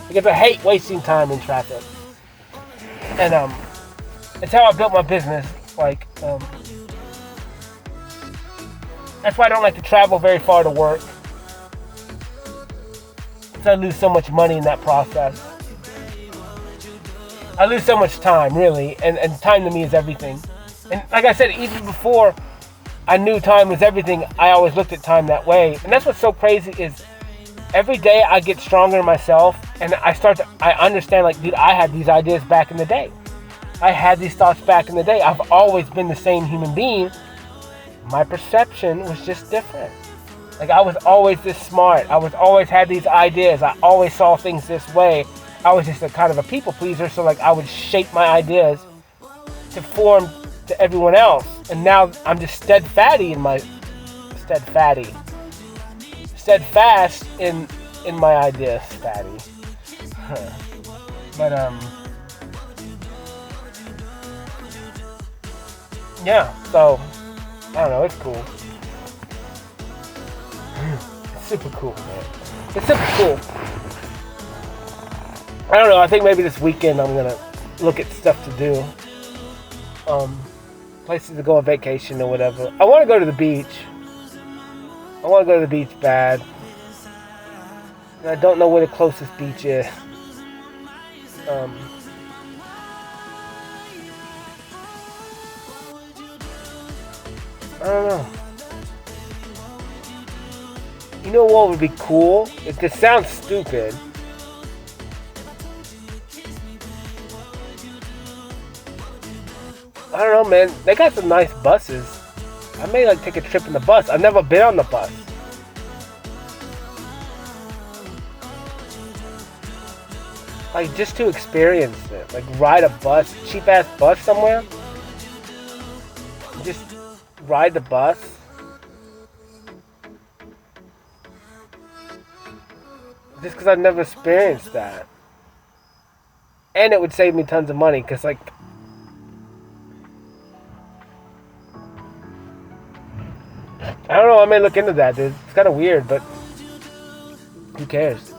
A: Because I hate wasting time in traffic. And it's how I built my business. Like, that's why I don't like to travel very far to work. Because I lose so much money in that process. I lose so much time, really. And time to me is everything. And like I said, even before I knew time was everything, I always looked at time that way. And that's what's so crazy is every day I get stronger in myself, and I understand, like, dude, I had these ideas back in the day. I had these thoughts back in the day. I've always been the same human being. My perception was just different. Like, I was always this smart. I was always had these ideas. I always saw things this way. I was just a kind of a people pleaser, so, like, I would shape my ideas to form to everyone else. And now I'm just steadfast in my ideas, fatty. But yeah, so I don't know, it's cool. It's super cool, man. It's super cool. I don't know, I think maybe this weekend I'm gonna look at stuff to do. Places to go on vacation or whatever. I wanna go to the beach. I want to go to the beach bad. And I don't know where the closest beach is. I don't know. You know what would be cool? It sounds stupid. I don't know, man. They got some nice buses. I may like take a trip in the bus. I've never been on the bus. Like, just to experience it. Like, ride a bus, cheap ass bus somewhere. Just ride the bus. Just because I've never experienced that. And it would save me tons of money, because, like, I don't know, I may look into that, dude. It's kind of weird, but who cares?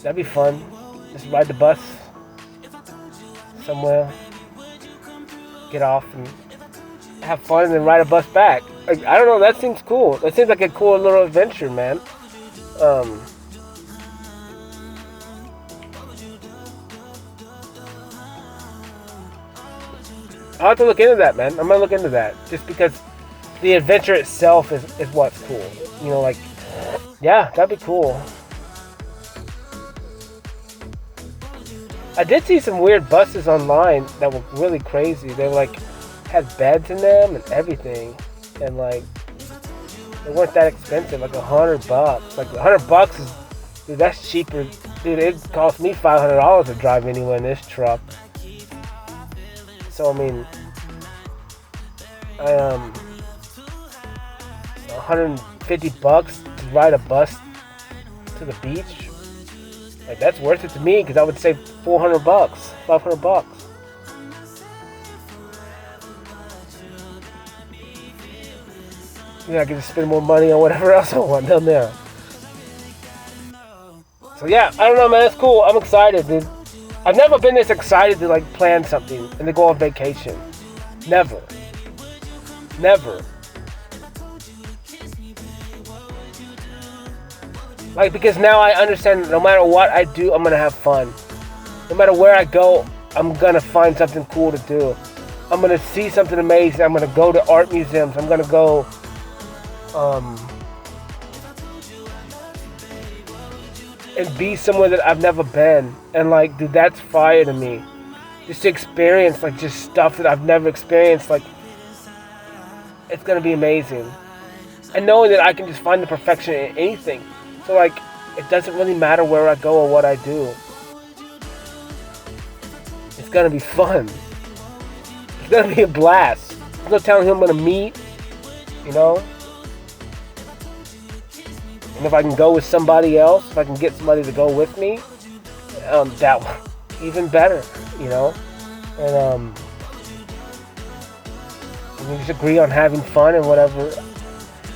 A: That'd be fun. Just ride the bus somewhere, get off and have fun, and then ride a bus back. Like, I don't know, that seems cool. That seems like a cool little adventure, man. I'll have to look into that, man. I'm gonna look into that. Just because the adventure itself is what's cool. You know, like, yeah, that'd be cool. I did see some weird buses online that were really crazy. They like had beds in them and everything, and like they weren't that expensive. Like $100. Like $100 is, dude, that's cheaper. Dude, it cost me $500 to drive anywhere in this truck. So I mean, I $150 to ride a bus to the beach. Like, that's worth it to me because I would save $400, $500. Yeah, I can just spend more money on whatever else I want down there. So yeah, I don't know, man. It's cool. I'm excited, dude. I've never been this excited to like plan something and to go on vacation. Never. Like, because now I understand that no matter what I do, I'm gonna have fun. No matter where I go, I'm gonna find something cool to do. I'm gonna see something amazing. I'm gonna go to art museums. I'm gonna go and be somewhere that I've never been. And like, dude, that's fire to me. Just to experience like just stuff that I've never experienced. Like, it's gonna be amazing. And knowing that I can just find the perfection in anything. So like, it doesn't really matter where I go or what I do. It's gonna be fun. It's gonna be a blast. There's no telling who I'm gonna meet, you know? And if I can go with somebody else, if I can get somebody to go with me, that even better, you know? And we just agree on having fun, and whatever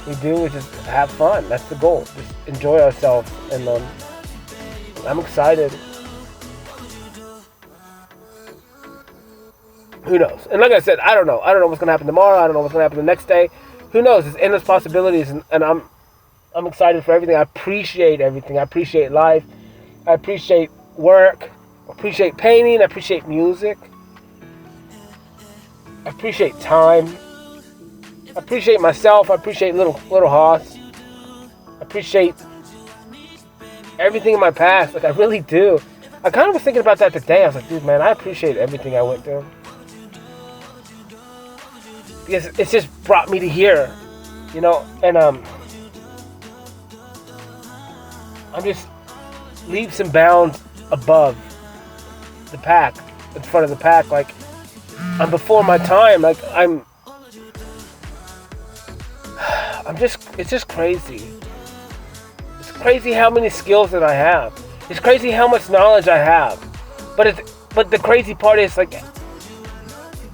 A: we do is just have fun. That's the goal. Just enjoy ourselves. And I'm excited. Who knows? And like I said, I don't know. I don't know what's gonna happen tomorrow. I don't know what's gonna happen the next day. Who knows? There's endless possibilities, and I'm excited for everything. I appreciate everything. I appreciate life. I appreciate work. I appreciate painting. I appreciate music. I appreciate time. I appreciate myself. I appreciate little Hoss. I appreciate everything in my past. Like, I really do. I kind of was thinking about that today. I was like, dude, man, I appreciate everything I went through. Because it's just brought me to here, you know, and I'm just leaps and bounds above the pack, in front of the pack. Like, I'm before my time. Like, it's just crazy. It's crazy how many skills that I have. It's crazy how much knowledge I have. But the crazy part is, like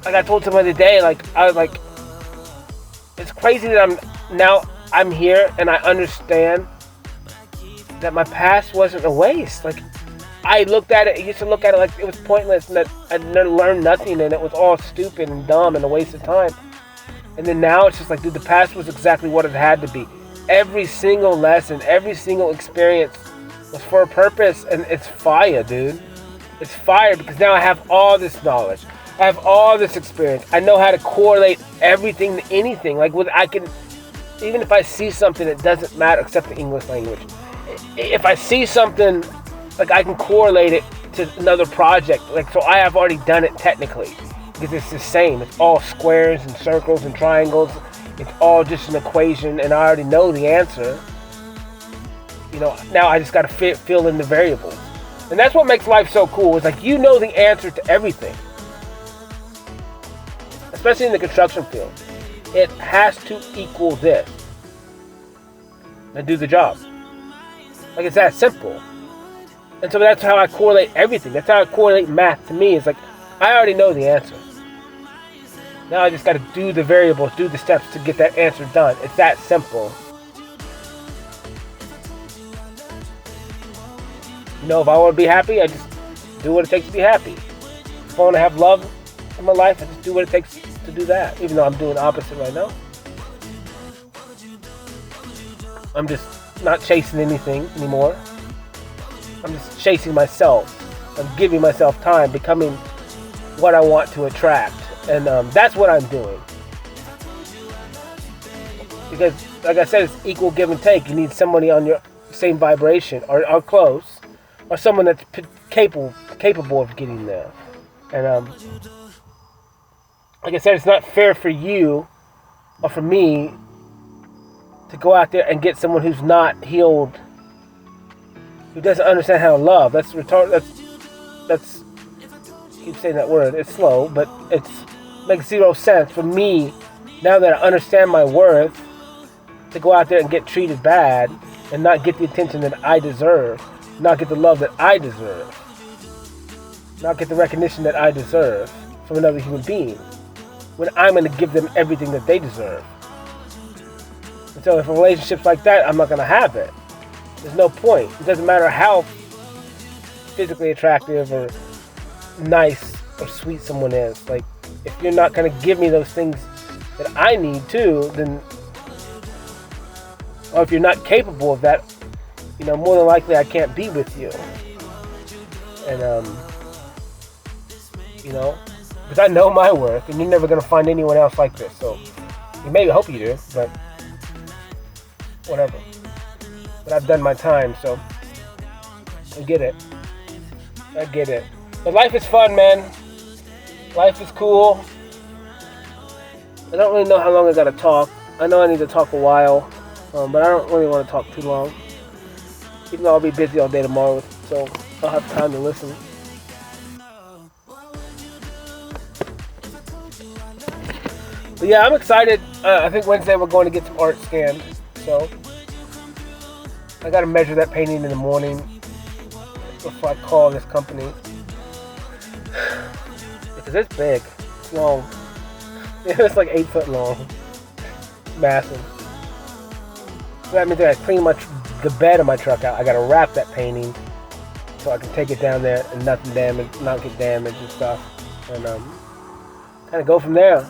A: I told somebody today, like, I was like, it's crazy that I'm here and I understand that my past wasn't a waste. Like, I used to look at it like it was pointless and that I learned nothing and it was all stupid and dumb and a waste of time. And then now it's just like, dude, the past was exactly what it had to be. Every single lesson, every single experience was for a purpose, and it's fire, dude. It's fire because now I have all this knowledge. I have all this experience. I know how to correlate everything to anything. Like, even if I see something, it doesn't matter except the English language. If I see something, like, I can correlate it to another project. Like, so I have already done it technically. Because it's the same. It's all squares and circles and triangles. It's all just an equation, and I already know the answer. You know, now I just got to fill in the variables. And that's what makes life so cool. It's like, you know the answer to everything. Especially in the construction field. It has to equal this. And do the job. Like, it's that simple. And so that's how I correlate everything. That's how I correlate math to me. It's like, I already know the answer. Now I just got to do the variables, do the steps to get that answer done. It's that simple. You know, if I want to be happy, I just do what it takes to be happy. If I want to have love in my life, I just do what it takes to do that. Even though I'm doing the opposite right now. I'm just not chasing anything anymore. I'm just chasing myself. I'm giving myself time, becoming what I want to attract. And that's what I'm doing. Because, like I said, it's equal give and take. You need somebody on your same vibration or close. Or someone that's capable of getting there. And like I said, it's not fair for you or for me to go out there and get someone who's not healed, who doesn't understand how to love. That's retarded. That's I keep saying that word. It's slow, but it makes zero sense for me now that I understand my worth, to go out there and get treated bad and not get the attention that I deserve, not get the love that I deserve, not get the recognition that I deserve from another human being, when I'm going to give them everything that they deserve. And so if a relationship's like that, I'm not going to have it. There's no point. It doesn't matter how physically attractive or nice or sweet someone is. Like, if you're not going to give me those things that I need too, then, or if you're not capable of that, more than likely I can't be with you. And, because I know my worth, and you're never going to find anyone else like this. So, you maybe hope you do, but whatever. But I've done my time, so I get it. But life is fun, man. Life is cool. I don't really know how long I gotta talk. I know I need to talk a while, but I don't really want to talk too long. Even though I'll be busy all day tomorrow, so I'll have time to listen. But yeah, I'm excited. I think Wednesday we're going to get some art scanned. So I got to measure that painting in the morning before I call this company. Because it's big. It's long. It's like 8 foot long. Massive. So that means I got to clean the bed of my truck out. I got to wrap that painting so I can take it down there and not get damaged and stuff. And kind of go from there.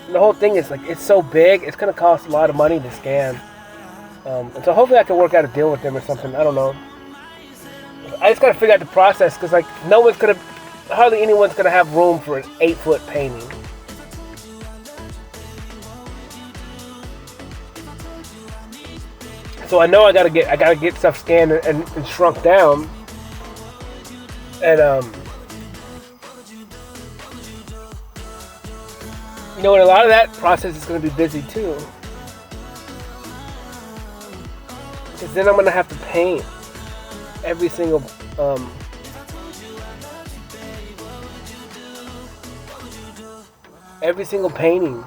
A: And the whole thing is like, it's so big, it's going to cost a lot of money to scan. And so hopefully I can work out a deal with them or something. I don't know. I just got to figure out the process, because like hardly anyone's going to have room for an 8 foot painting. So I know I gotta get stuff scanned and shrunk down. And and a lot of that process is gonna be busy too. Because then I'm gonna have to paint every single painting.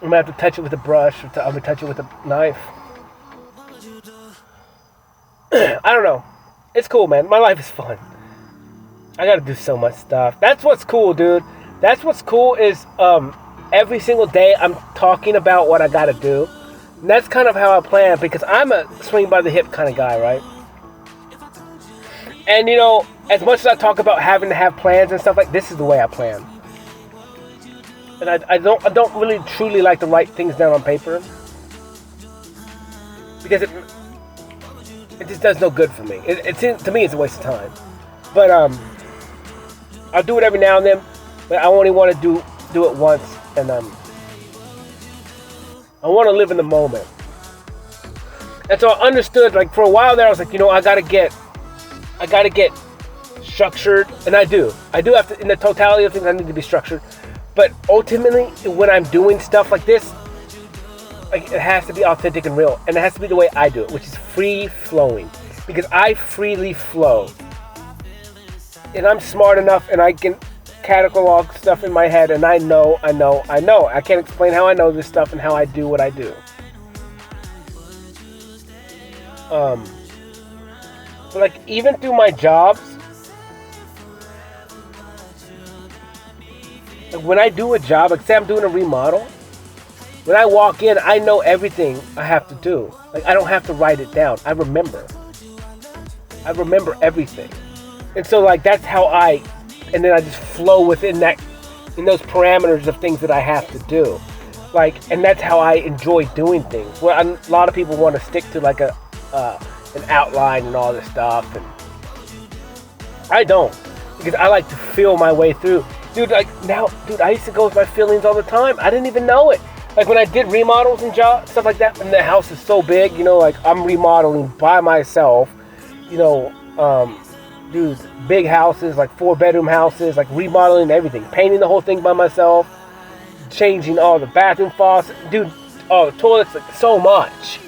A: I'm gonna have to touch it with a brush, or I'm gonna touch it with a knife. I don't know. It's cool, man. My life is fun. I gotta do so much stuff. That's what's cool, dude. That's what's cool is every single day I'm talking about what I gotta do. And that's kind of how I plan, because I'm a swing by the hip kind of guy, right? And as much as I talk about having to have plans and stuff, like, this is the way I plan. And I don't really truly like to write things down on paper, because it just does no good for me. To me, it's a waste of time. But I'll do it every now and then, but I only want to do it once, and I want to live in the moment. And so I understood, like, for a while there, I was like, I gotta get structured, and I do have to. In the totality of things, I need to be structured. But ultimately, when I'm doing stuff like this, like, it has to be authentic and real. And it has to be the way I do it, which is free-flowing. Because I freely flow. And I'm smart enough, and I can catalog stuff in my head, and I know. I can't explain how I know this stuff and how I do what I do. But, like, even through my jobs, when I do a job, like, say I'm doing a remodel, when I walk in, I know everything I have to do. Like, I don't have to write it down. I remember everything. And so, like, that's how and then I just flow in those parameters of things that I have to do. Like, and that's how I enjoy doing things. Well, a lot of people want to stick to, like, an outline and all this stuff, and I don't, because I like to feel my way through. Dude, I used to go with my feelings all the time. I didn't even know it. Like, when I did remodels and stuff like that, and the house is so big, like, I'm remodeling by myself, dude, big houses, like 4-bedroom houses, like, remodeling everything, painting the whole thing by myself, changing all the bathroom faucets, dude, the toilets, like, so much.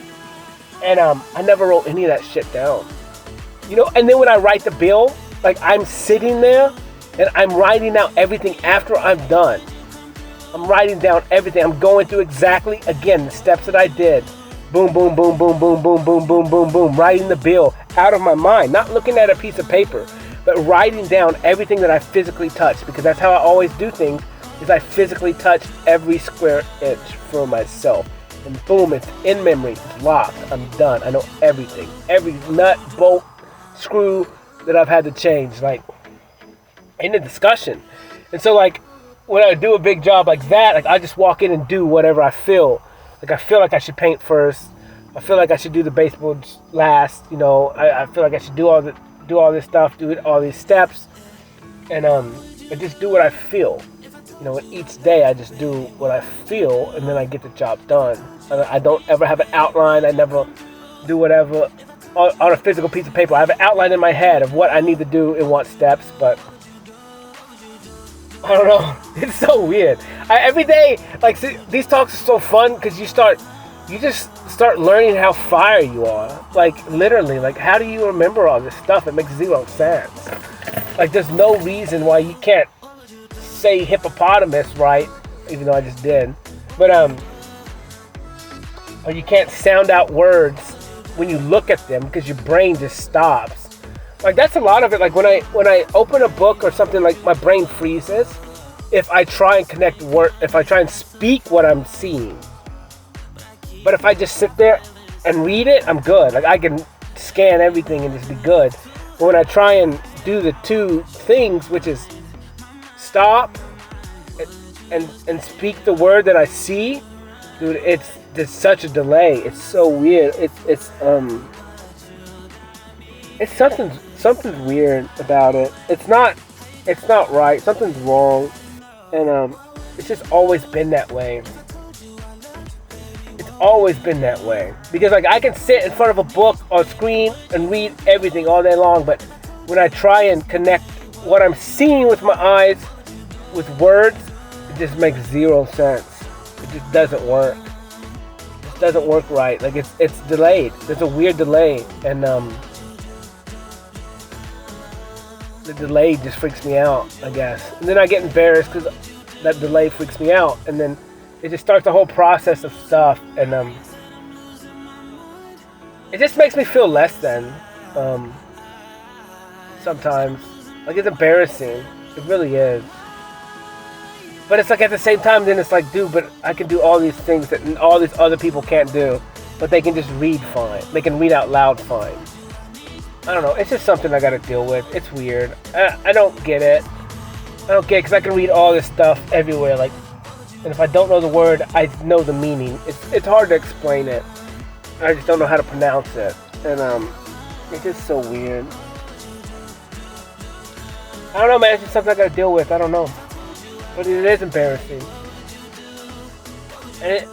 A: And I never wrote any of that shit down. And then when I write the bill, like, I'm sitting there, and I'm writing out everything after I'm done. I'm writing down everything. I'm going through exactly, again, the steps that I did. Boom, boom, boom, boom, boom, boom, boom, boom, boom, boom. Writing the bill out of my mind. Not looking at a piece of paper, but writing down everything that I physically touched. Because that's how I always do things, is I physically touch every square inch for myself. And boom, it's in memory. It's locked. I'm done. I know everything. Every nut, bolt, screw that I've had to change. Like, in the discussion. And so, like, when I do a big job like that, like, I just walk in and do whatever I feel. Like, I feel like I should paint first. I feel like I should do the baseboard last. You know, I feel like I should do all this stuff, do all these steps, and I just do what I feel. You know, each day I just do what I feel, and then I get the job done. I don't ever have an outline. I never do whatever on a physical piece of paper. I have an outline in my head of what I need to do in what steps, but I don't know. It's so weird. Every day, like, see, these talks are so fun because you just start learning how fire you are. Like, literally, like, how do you remember all this stuff? It makes zero sense. Like, there's no reason why you can't say hippopotamus right, even though I just did. But or you can't sound out words when you look at them because your brain just stops. Like, that's a lot of it. Like, when I open a book or something, like, my brain freezes if I try and connect word, if I try and speak what I'm seeing. But if I just sit there and read it, I'm good. Like, I can scan everything and just be good. But when I try and do the two things, which is stop and speak the word that I see, dude, there's such a delay. It's so weird. It's something's weird about it. It's not right. Something's wrong, and it's just always been that way. It's always been that way because, like, I can sit in front of a book or screen and read everything all day long, but when I try and connect what I'm seeing with my eyes with words, it just makes zero sense. It just doesn't work. It doesn't work right. Like, it's delayed. There's a weird delay, and the delay just freaks me out, I guess. And then I get embarrassed because that delay freaks me out, and then it just starts the whole process of stuff, and it just makes me feel less than. Sometimes, like, it's embarrassing. It really is. But it's like, at the same time, then it's like, dude, but I can do all these things that all these other people can't do, but they can just read fine. They can read out loud fine. I don't know. It's just something I got to deal with. It's weird. I don't get it. I don't get it because I can read all this stuff everywhere. Like, and if I don't know the word, I know the meaning. It's hard to explain it. I just don't know how to pronounce it. And it's just so weird. I don't know, man. It's just something I got to deal with. I don't know. But it is embarrassing. And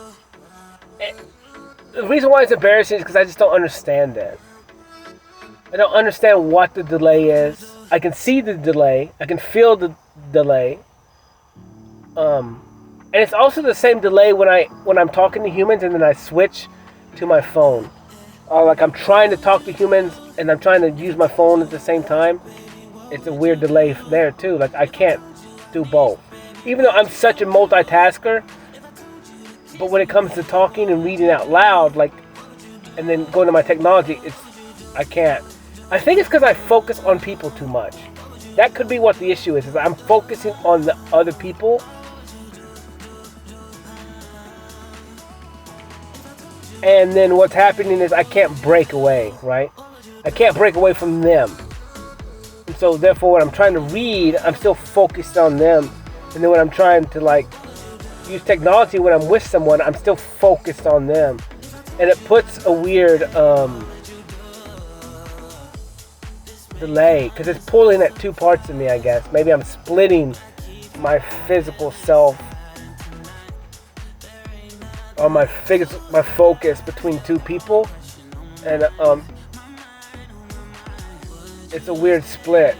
A: the reason why it's embarrassing is because I just don't understand it. I don't understand what the delay is. I can see the delay. I can feel the delay. And it's also the same delay when I'm talking to humans and then I switch to my phone. Like, I'm trying to talk to humans and I'm trying to use my phone at the same time. It's a weird delay there too. Like, I can't do both. Even though I'm such a multitasker, but when it comes to talking and reading out loud, like, and then going to my technology, I can't. I think it's because I focus on people too much. That could be what the issue is I'm focusing on the other people. And then what's happening is I can't break away, right? I can't break away from them. And so therefore when I'm trying to read, I'm still focused on them. And then when I'm trying to, like, use technology when I'm with someone, I'm still focused on them. And it puts a weird delay, because it's pulling at two parts of me, I guess. Maybe I'm splitting my physical self or my focus between two people, and it's a weird split.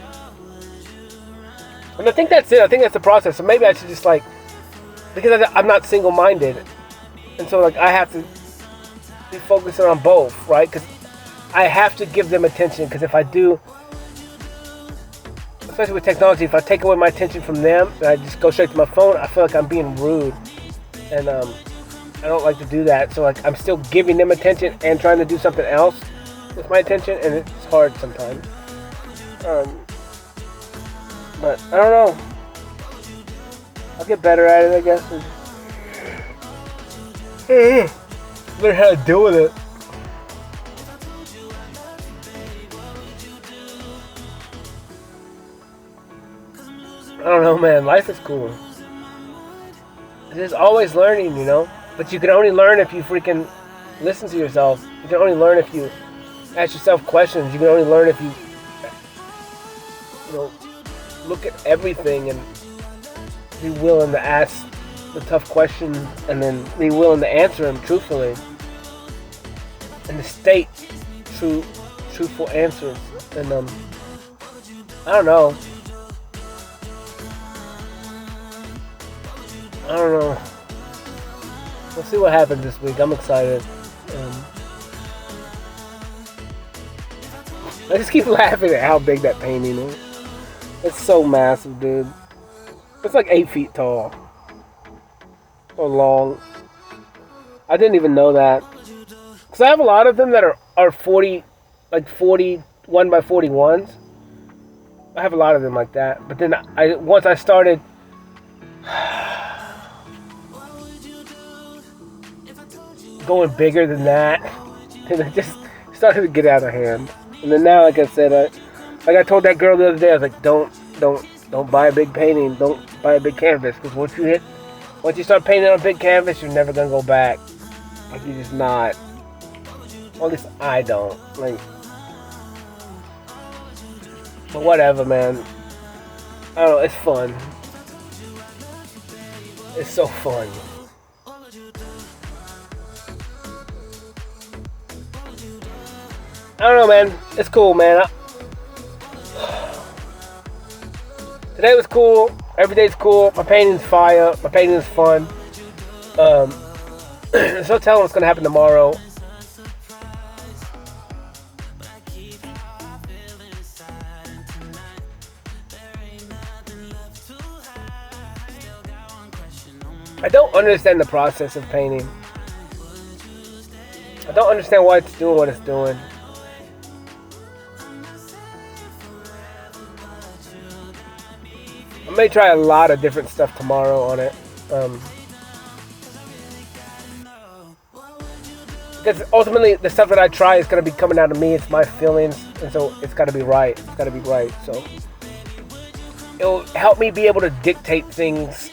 A: And I think that's it. I think that's the process. So maybe I should just, like, because I'm not single-minded, and so, like, I have to be focusing on both, right? Because I have to give them attention. Because if I do, especially with technology, if I take away my attention from them and I just go straight to my phone, I feel like I'm being rude. And I don't like to do that. So like I'm still giving them attention and trying to do something else with my attention, and it's hard sometimes. But I don't know. I'll get better at it, I guess. Learn how to deal with it. I don't know, man. Life is cool. There's always learning, you know? But you can only learn if you freaking listen to yourself. You can only learn if you ask yourself questions. You can only learn if you look at everything and be willing to ask the tough questions and then be willing to answer them truthfully. And to state truthful answers. And I don't know. We'll see what happens this week. I'm excited. I just keep laughing at how big that painting is. It's so massive, dude. It's like 8 feet tall. Or long. I didn't even know that. Because I have a lot of them that are 40, like 41 by 41s. I have a lot of them like that. But then once I started going bigger than that, and it just started to get out of hand. And then now, like I said, like I told that girl the other day, I was like, don't buy a big painting, don't buy a big canvas, because once you start painting on a big canvas, you're never gonna go back. Like, you're just not. Well, at least I don't. Like, but whatever, man. I don't know. It's fun. It's so fun. I don't know, man. It's cool, man. Today was cool. Every day's cool. My painting's fire. My painting is fun. There's no telling what's gonna happen tomorrow. I don't understand the process of painting. I don't understand why it's doing what it's doing. I may try a lot of different stuff tomorrow on it. Because ultimately, the stuff that I try is going to be coming out of me. It's my feelings. And so it's got to be right. It's got to be right. So it'll help me be able to dictate things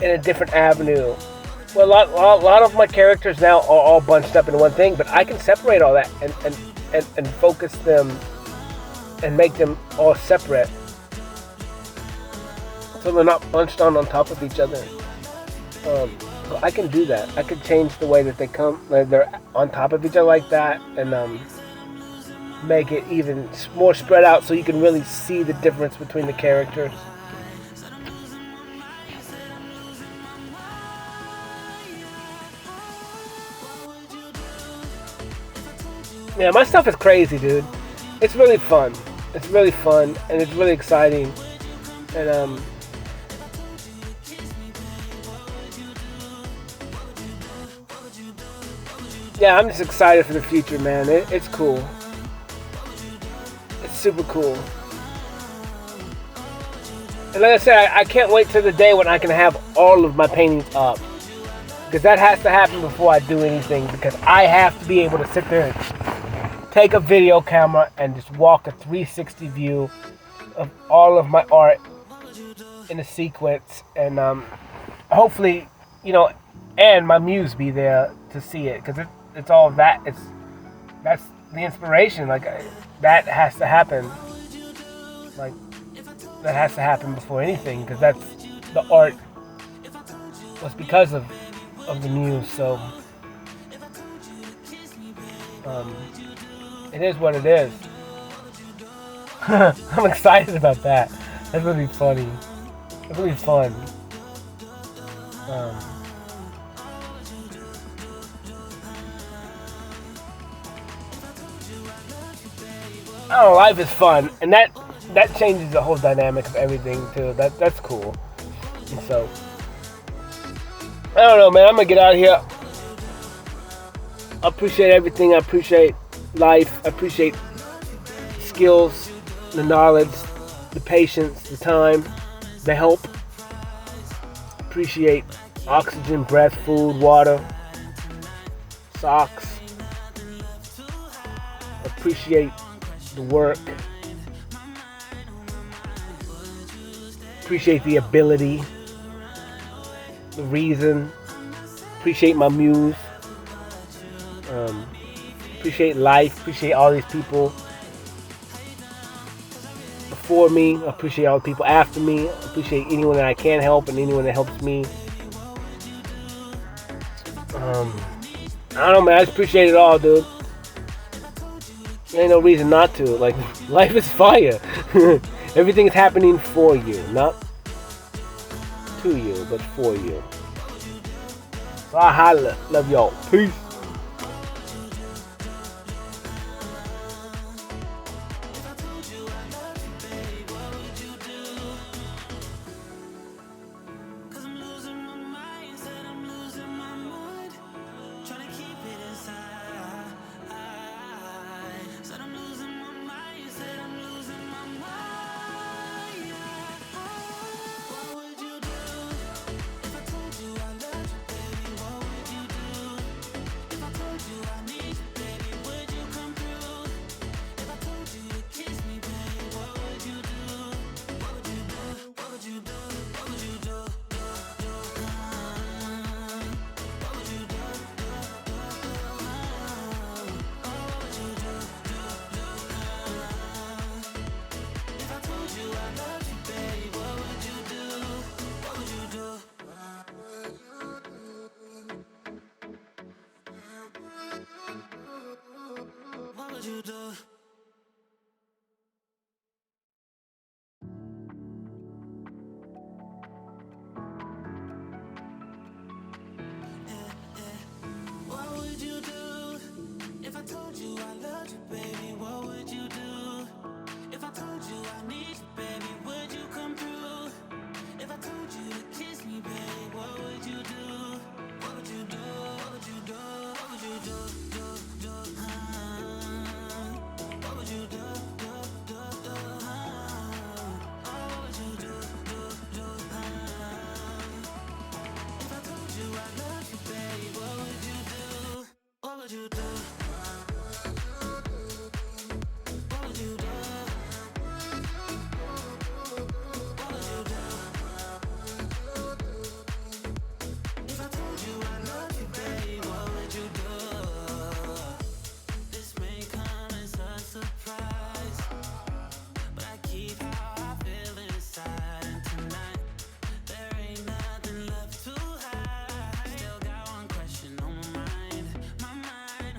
A: in a different avenue. Well, a lot of my characters now are all bunched up in one thing. But I can separate all that and focus them and make them all separate. So they're not bunched on top of each other. I can do that. I can change the way that they come. Like they're on top of each other like that, and make it even more spread out, so you can really see the difference between the characters. Yeah, my stuff is crazy, dude. It's really fun. It's really fun, and it's really exciting, and yeah, I'm just excited for the future, man. It's cool. It's super cool. And like I said, I can't wait till the day when I can have all of my paintings up. Because that has to happen before I do anything. Because I have to be able to sit there and take a video camera and just walk a 360 view of all of my art in a sequence. And hopefully, and my muse be there to see it. Because it's all that. That's the inspiration. Like, that has to happen. Like, that has to happen before anything, because that's the art was because of the muse. So it is what it is. I'm excited about that. That's gonna be funny. It's gonna be fun. I don't know, life is fun, and that that changes the whole dynamic of everything too. That's cool. And so I don't know, man. I'm gonna get out of here. I appreciate everything. I appreciate life. I appreciate skills, the knowledge, the patience, the time, the help. Appreciate oxygen, breath, food, water, socks. Appreciate the work. Appreciate the ability, the reason. Appreciate my muse. Appreciate life. Appreciate all these people before me. Appreciate all the people after me. Appreciate anyone that I can help and anyone that helps me. I don't know, man. I just appreciate it all, dude. There ain't no reason not to. Like, life is fire. Everything is happening for you, not to you, but for you. So I holla. Love y'all. Peace.
B: You do. What would you do if I told you I loved you, baby? What would you do if I told you I need you, baby? Would you come through? If I told you to kiss me, baby, what would you do? What would you do? What would you do? What would you do? What would you do? If I told you I love you, baby, what would you do? What would you do? What would you do? What would you do? If I told you I love you, baby, what would you do? This may come as a surprise, but I keep how I feel inside. And tonight, there ain't nothing left to hide. Still got one question on my mind,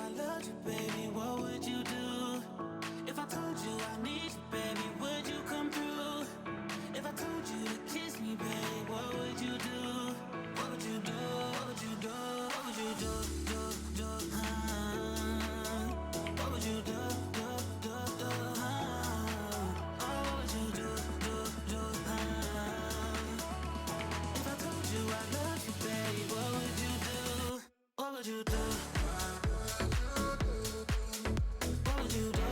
B: I loved you, baby, what would you do? If I told you I need you, baby, would you come through? If I told you to kiss me, baby, what would you do? What would you do? What would you do? What would you do? What would you do? What would you do? If I told you I loved you, baby, what would you do? What would you do? What would you do?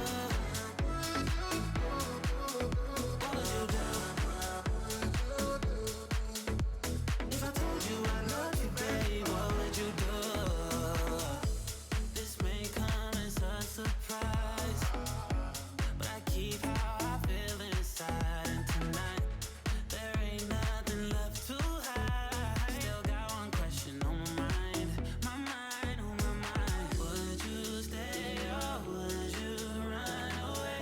B: What would you do? If I told you I loved you, baby, what would you do? This may come as a surprise, but I keep how I feel inside. And tonight, there ain't nothing left to hide. Still got one question on my mind, on my mind. Would you stay or would you run away?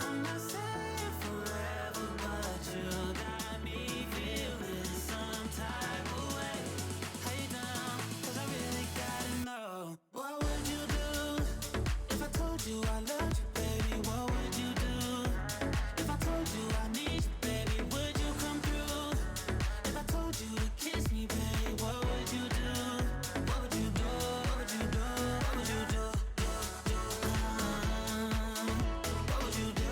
B: I'm not saying forever, but you got me feeling some type of way. How you down? 'Cause I really gotta know. What would you do if I told you I loved you, baby? What would you do? If I told you I need you, baby, would you come through? If I told you to kiss me, baby, what would you do? What would you do? What would you do? What would you do? What would you do?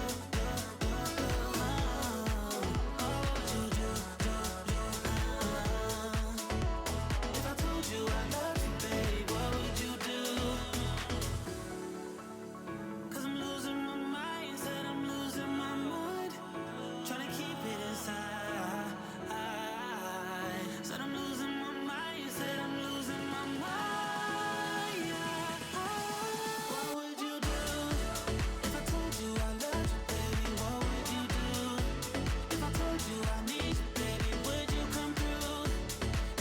B: What would you do? If I told you I loved you, baby, what would you do? 'Cause I'm losing my mind, said I'm losing my mind, trying to keep it inside. Said I'm losing my mind, said I'm losing my mind. What would you do if I told you I loved you, baby? What would you do? If I told you I need you, baby, would you come through?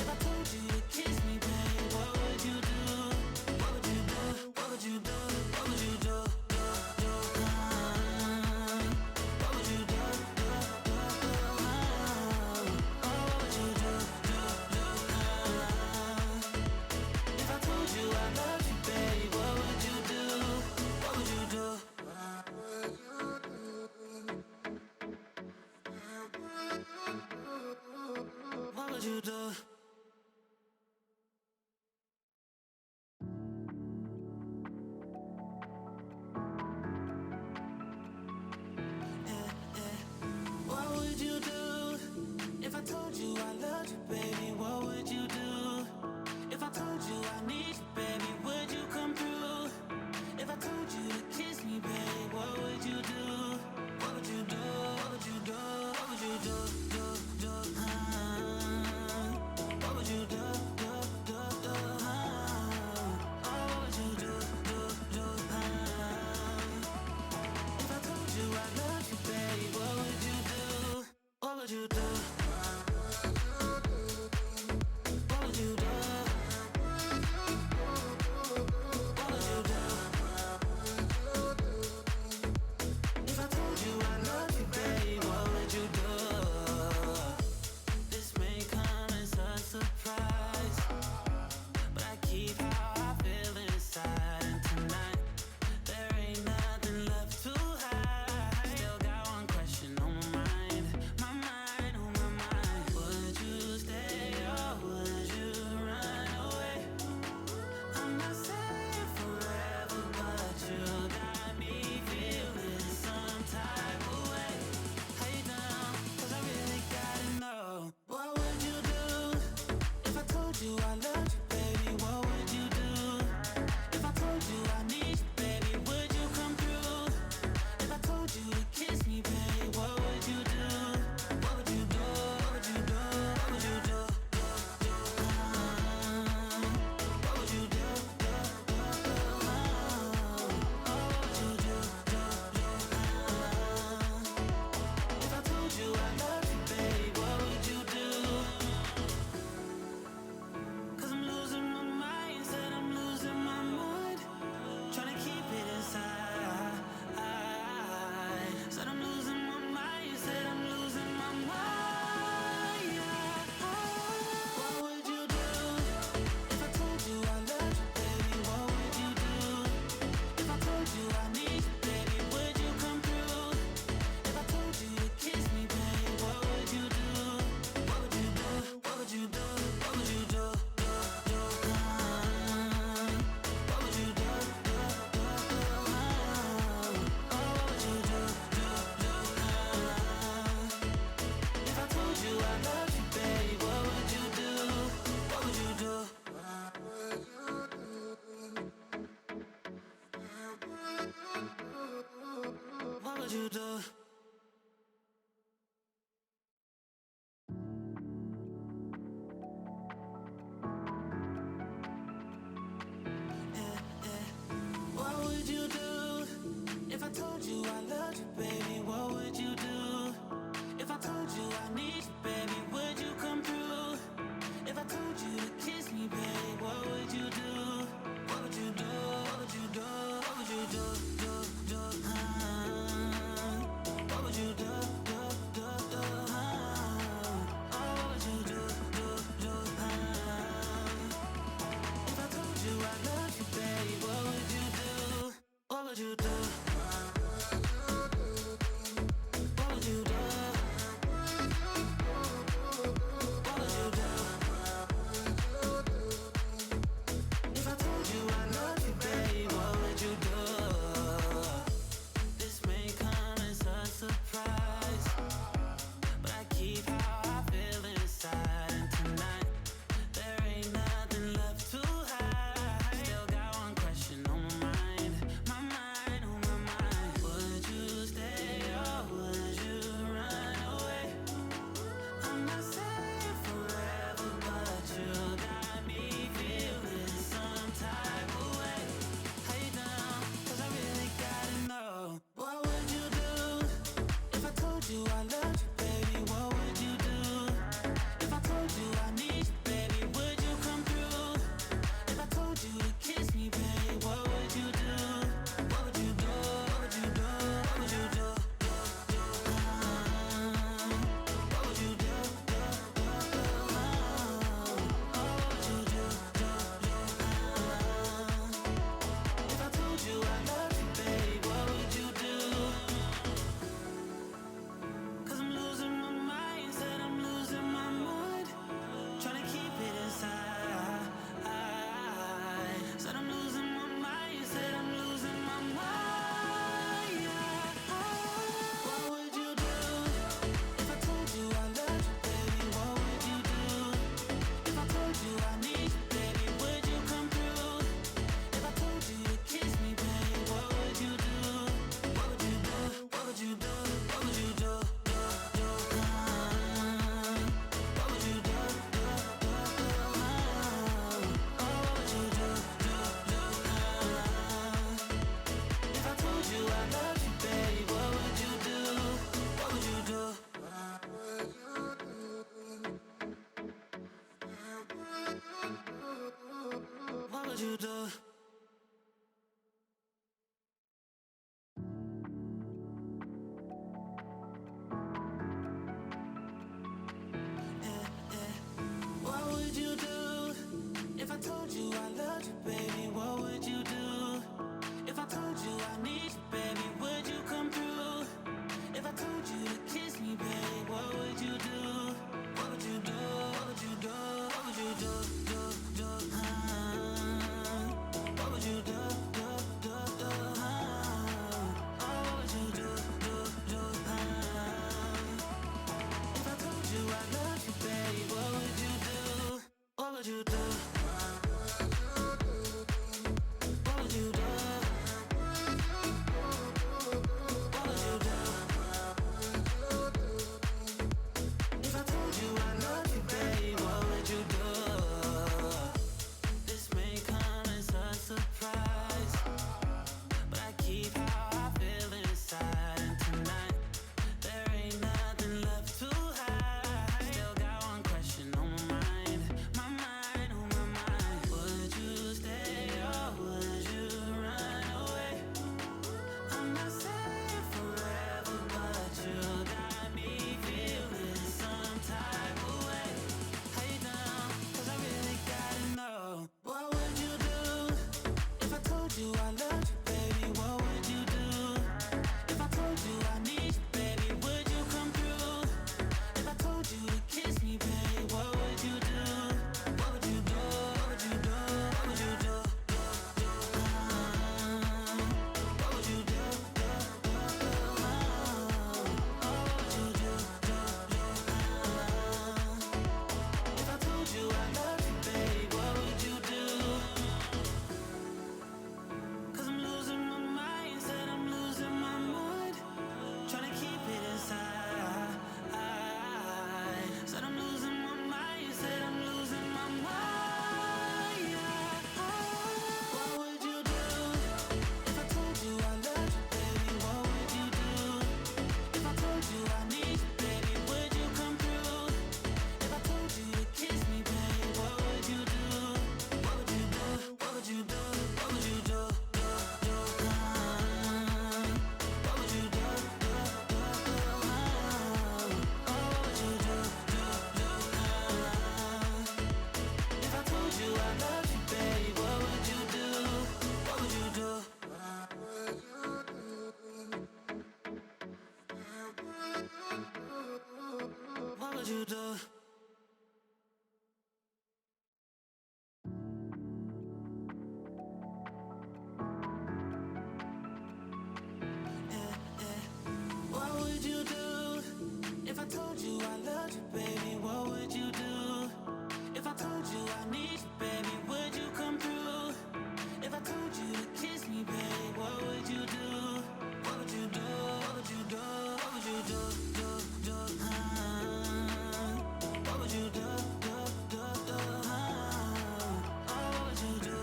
B: If I told you to kiss me, baby, what would you do? What would you do? What would you do? What would you do? What would you do? What would you do? If I told you I loved you, baby, what would you do? What would you do? What would you do? What would you do if I told you I loved you, baby? What would you do? If I told you I need you, baby, would you come through? If I told you to kiss me, baby, what would you do? What would you do? What would you do? What would you do? What would you do? What would you do? If I told you I loved you, baby, what would you do? What would you do? would you do? What would you do if I told you I loved you, baby? What would you do if I told you I need you, baby? Would you come through? If I told you to kiss me, baby, what would you do? What would you do? What would you do? What would you do? What would you do? What would you do? If I told you I love you, baby, what would you do? What would you do? What would you do? What would you do? If I told you I love you, baby, what would you do? This may come as a surprise, but I keep how I feel inside. And tonight, there ain't nothing left to hide. Still got one question on my mind, on my mind. Would you stay or would you run away? I'm not saying forever, but you got me feeling some type of way. How you down? 'Cause I really gotta know. What would you do if I told you I loved you, baby? What would you do if I told you I need you, baby? Would you come through? If I told you to kiss me, baby, what would you do? What would you do? What would you do? What would you do? What would you do? What would you do? If I told you I love you, baby, what would you do? 'Cause I'm losing my mind, said I'm losing my mind, trying to keep it inside. Said I'm losing my mind, said I'm losing my mind. What would you do if I told you I loved you, baby? What would you do if I told you I need you, baby? Would you come through? If I told you to kiss me, baby, what would you do? What would you do? What would you do? What would you do? What would you do? What would you do? If I told you I loved you, baby, what would you do? What would you do? What would you do? What would you do if I told you I loved you, baby? What would you do if I told you I need you, baby? Would you come through? If I told you to kiss me, baby, what would you do? What would you do? What would you do? What would you do? What would you do? What would you do? If I told you I loved you, baby, what would you do? What would you do? I loved you, baby, what would you do? If I told you I need you, baby, would you come through? If I told you to kiss me, baby, what would you do? What would you do? What would you do? What would you do? What would you do? What would you do?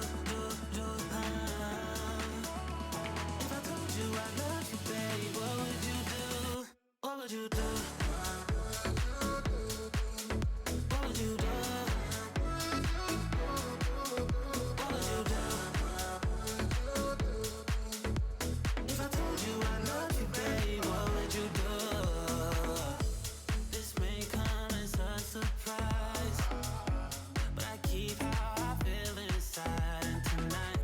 B: If I told you I loved you, baby, what would you do? What would you do? What would you do? What would you do? If I told you I loved you, babe, what would you do? This may come as a surprise, but I keep how I feel inside. And tonight,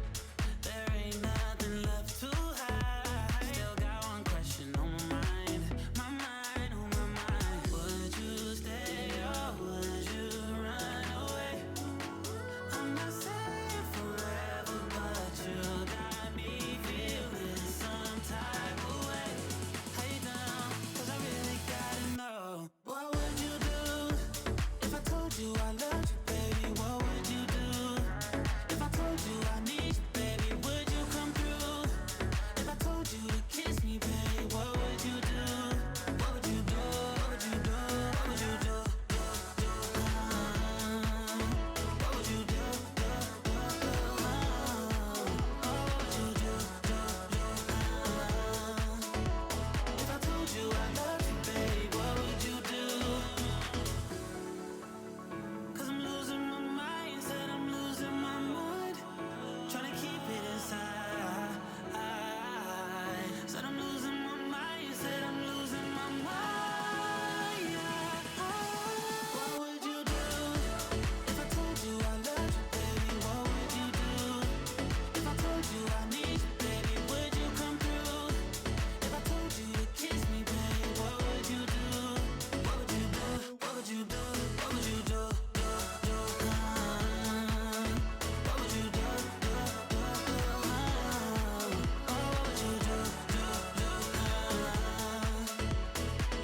B: there ain't nothing left to hide. Still got one question on my mind, on my mind. Would you stay or would you run away? I'm not saying forever, but you got me feeling some type of way. How you down? 'Cause I really gotta know. What would you do if I told you I loved you, baby? What would you do? If I told you I need you, baby, would you come through? If I told you to kiss me, baby, what would you do? What would you do? What would you do? What would you do? What would you do? What would you do? If I told you I loved you, babe, what would you do? 'Cause I'm losing my mind, said I'm losing my mind, trying to keep it inside. Said I'm losing my mind, said I'm losing my mind. What would you do if I told you I loved you, baby? What would you do? If I told you I need you, baby, would you come through? If I told you to kiss me, baby, what would you do? What would you do? What would you do? What would you do? What would you do? What would you do?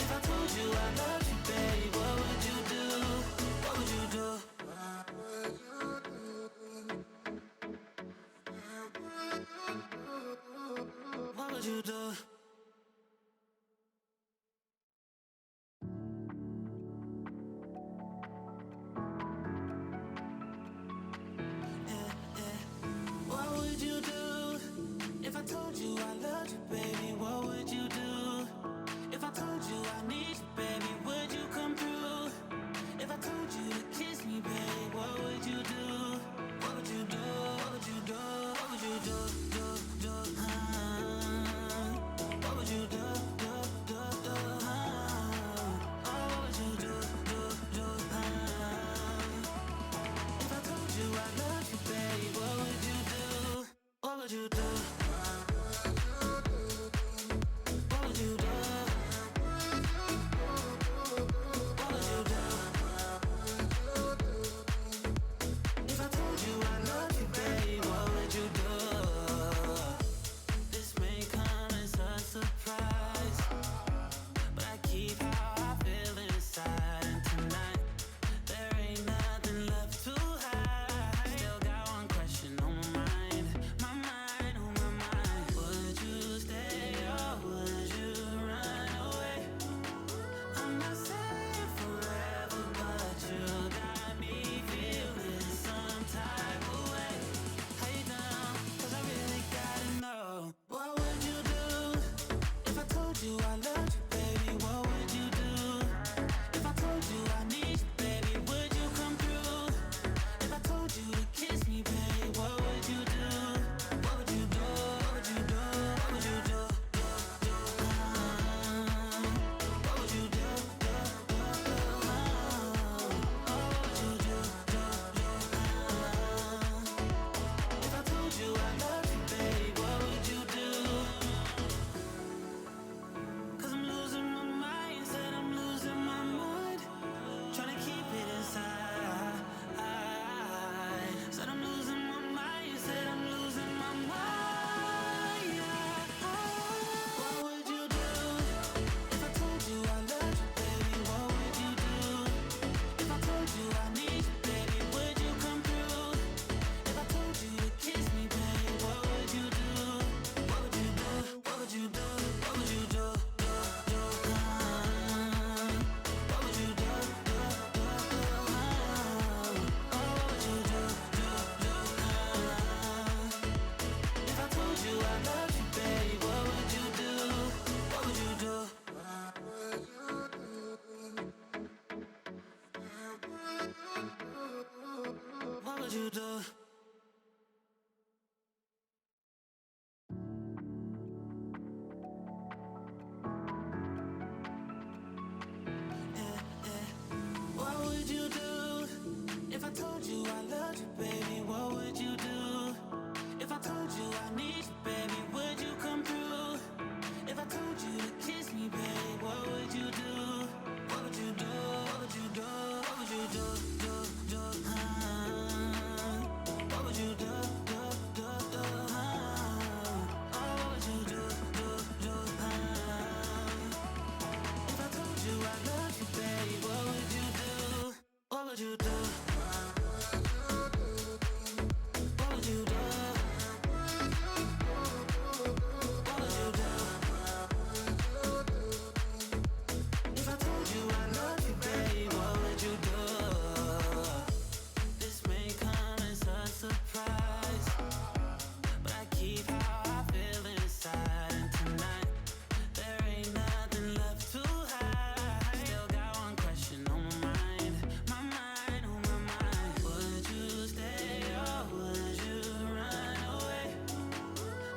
B: If I told you I loved you, baby, what would you do? What would you do? What would you do? What would you do if I told you I loved you, baby? What would you do? If I told you I need you, baby, would you come through? If I told you to kiss me, baby, what would you do? What would you do? What would you do? What would you do? What would you do? What would you do? If I told you I loved you, babe, what would you do? What would you do? you do? What would you do if I told you I loved you, baby? What would you do if I told you I need you, baby? Would you come through? If I told you to kiss me, baby, what would you do? What would you do? What would you do? What would you do? What would you do? What would you do? If I told you I love you, baby, what would you do? What would you do? What would you do? What would you do? If I told you I love you, babe, what would you do? This may come as a surprise, but I keep how I feel inside. And tonight, there ain't nothing left to hide. Still got one question on my mind, on my mind. Would you stay or would you run away?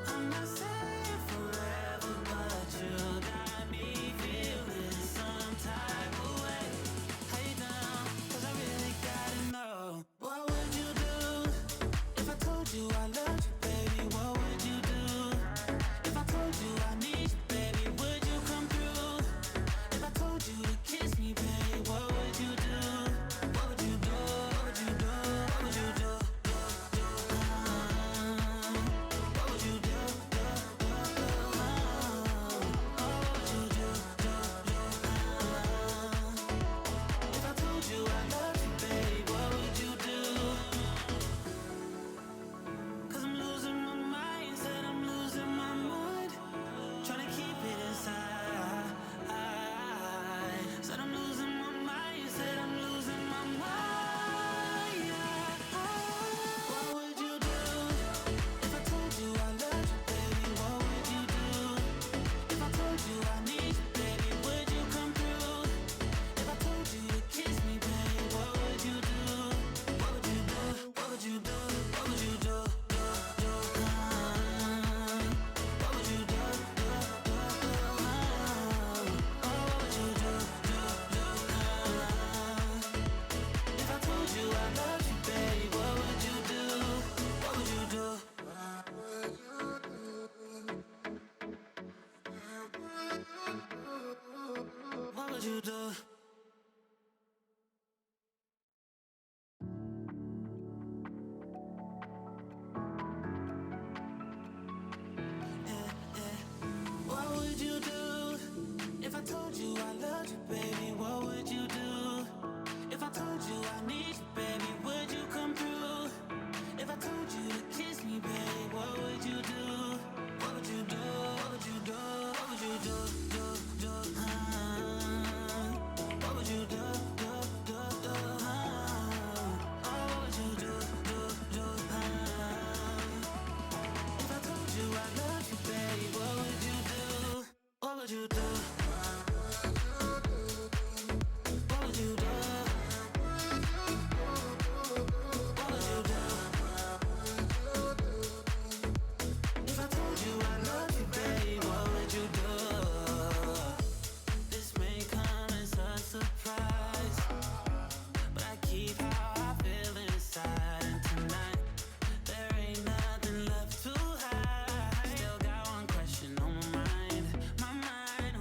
B: I'm not saying forever, but you got me feeling some type of way. How you down? 'Cause I really gotta know. What would you do if I told you I loved you, baby? What would you do if I told you I need you, baby? Would you come through? If I told you to kiss me, baby, what would you do? What would you do? What would you do? What would you do? What would you do? If I told you I love you, babe, what would you do? 'Cause I'm losing my mind, said I'm losing my mind, trying to keep it inside. Said I'm losing my mind, said I'm losing my mind. What would you do if I told you I loved you, baby? What would you do if I told you I need you, baby? Would you come through? If I told you to kiss me, baby, what would you do? What would you do? What would you do? What would you do? What would you do? What would you do? If I told you I loved you, baby, what would you do? What would you do? What would you do? What would you do if I told you I loved you, baby? What would you do if I told you I need you, baby? Would you come through? If I told you to kiss me, baby, what would you do? What would you do? What would you do? What would you do? What would you do? What would you do? If I told you I loved you, baby, what would you do? What would you do? What would you do? What would you do? If I told you I loved you, baby, what would you do? This may come as a surprise, but I keep how I feel inside. And tonight, there ain't nothing left to hide. Still got one question on my mind,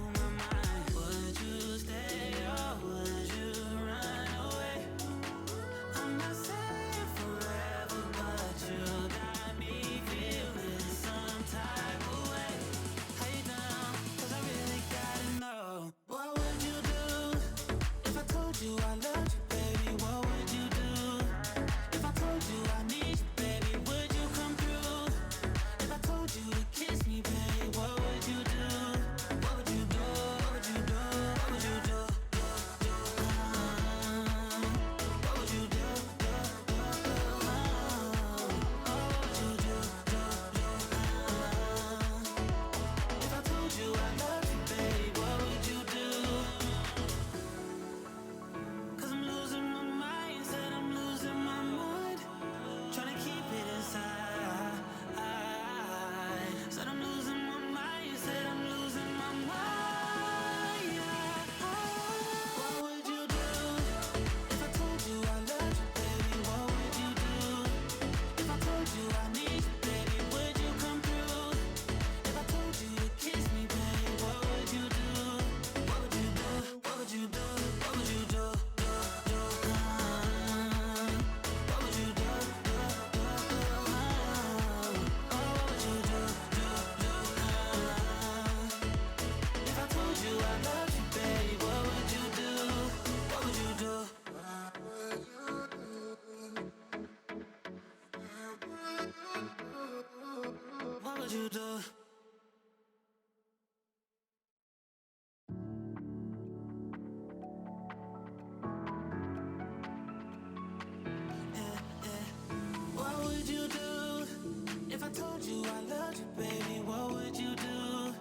B: I loved you, baby, what would you do?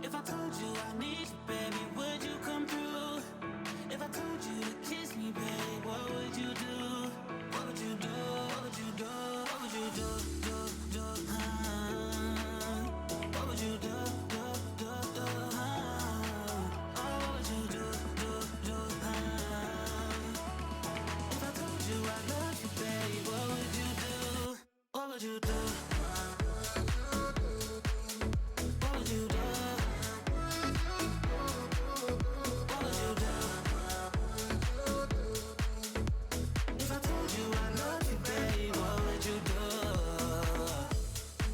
B: If I told you I need you, baby, would you come through? If I told you to kiss me, baby, what would you do? What would you do? What would you do? What would you do? What would you do? What would you do? If I told you I love you, baby, what would you do? What would you do? What would you do? What would you do? If I told you I love you, baby, what would you do?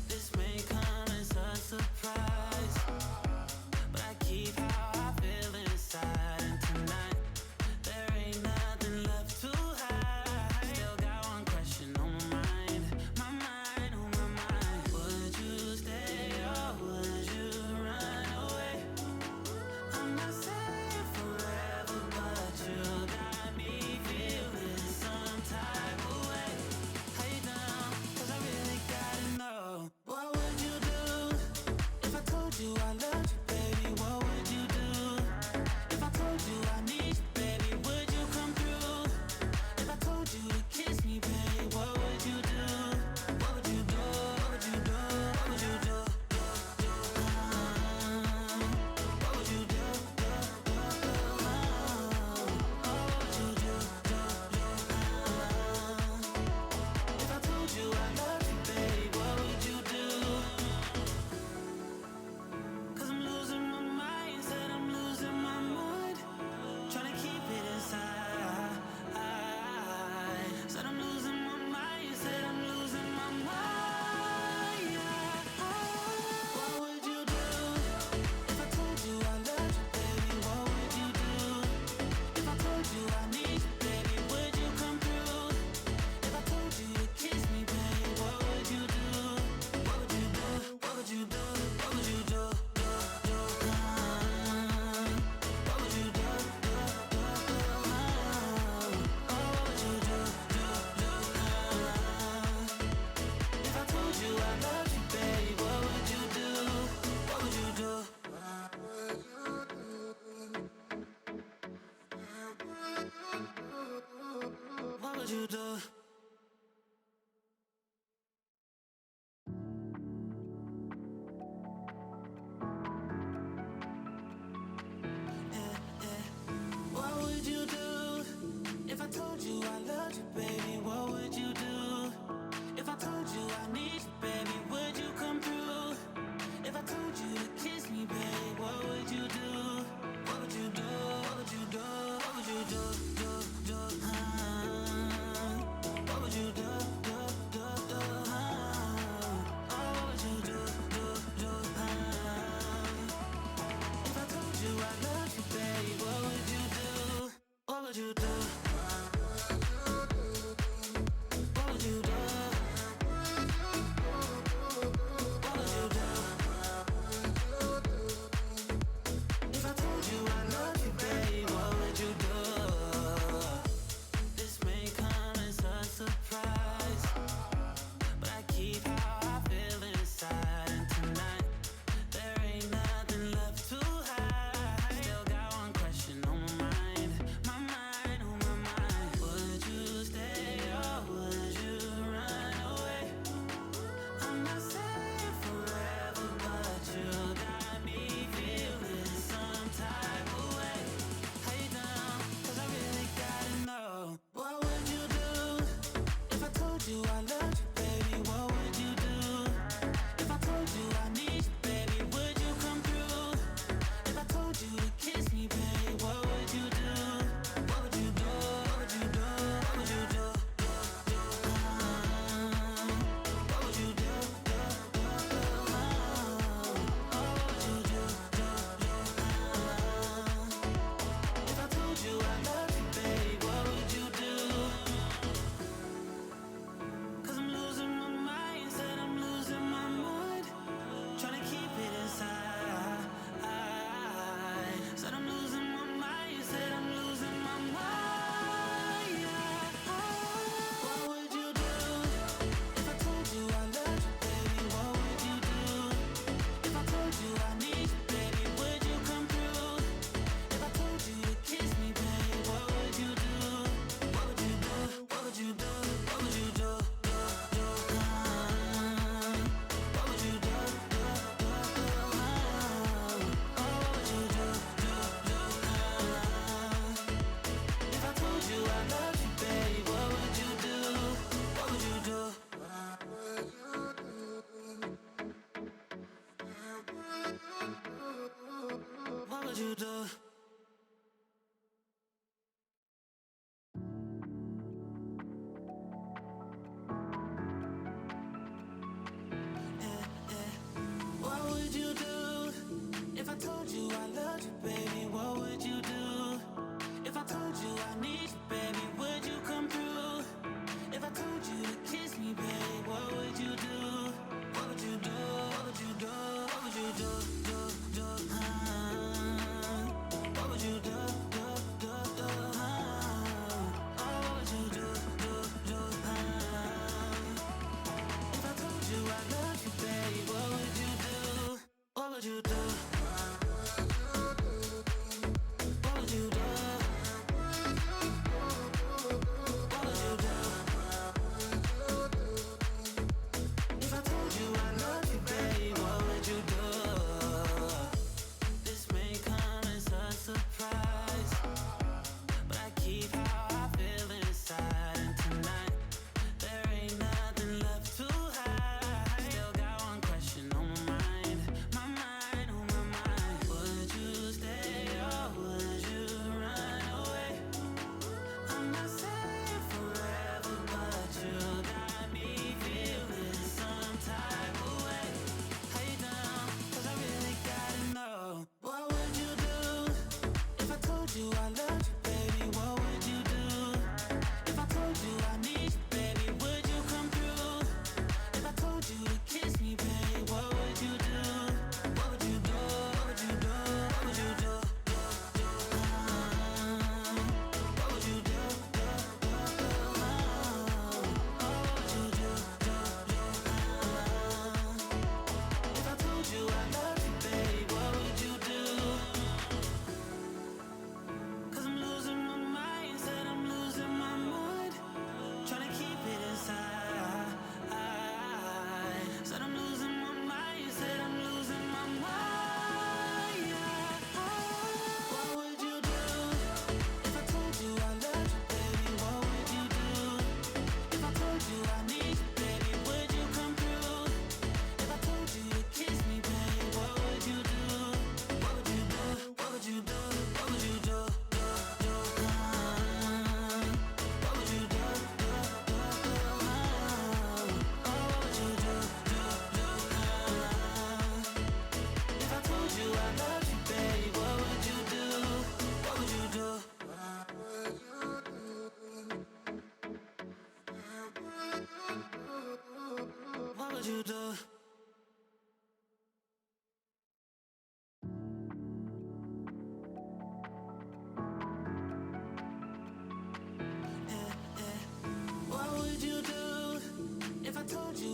B: This may come as a surprise, but I keep how I feel inside. And tonight, there ain't nothing left to hide. Still got one question on my mind, on my mind. Would you stay or would you run away? I'm not saying forever, but you got me feeling some type of way. How you down? 'Cause I really gotta know. What would you do if I told you I loved you, baby? What would you do? If I told you I need you, baby, would you come through? If I told you to kiss me, baby, what would you do? What would you do? What would you do? What would you do? What would you do? What would you do? If I told you I loved you, baby, what would you do? 'Cause I'm losing my mind, said I'm losing my mind. Tryna keep it inside. Said I'm losing my mind, said I'm losing my mind. What would you do if I told you I loved you, baby? What would you do? If I told you I need you, baby, would you come through? If I told you to kiss me, baby, what would you do? What would you do? What would you do? What would you do? What would you do? What would you do? If I told you I loved you, baby, what would you do? What would you do? What would you do? What would you do if I told you I loved you, baby? What would you do? If I told you I need you, baby, would you come through? If I told you to kiss me, baby, what would you do? What would you do? What would you do? What would you do? What would you do? What would you do? If I told you I loved you, baby, what would you do? What would you do?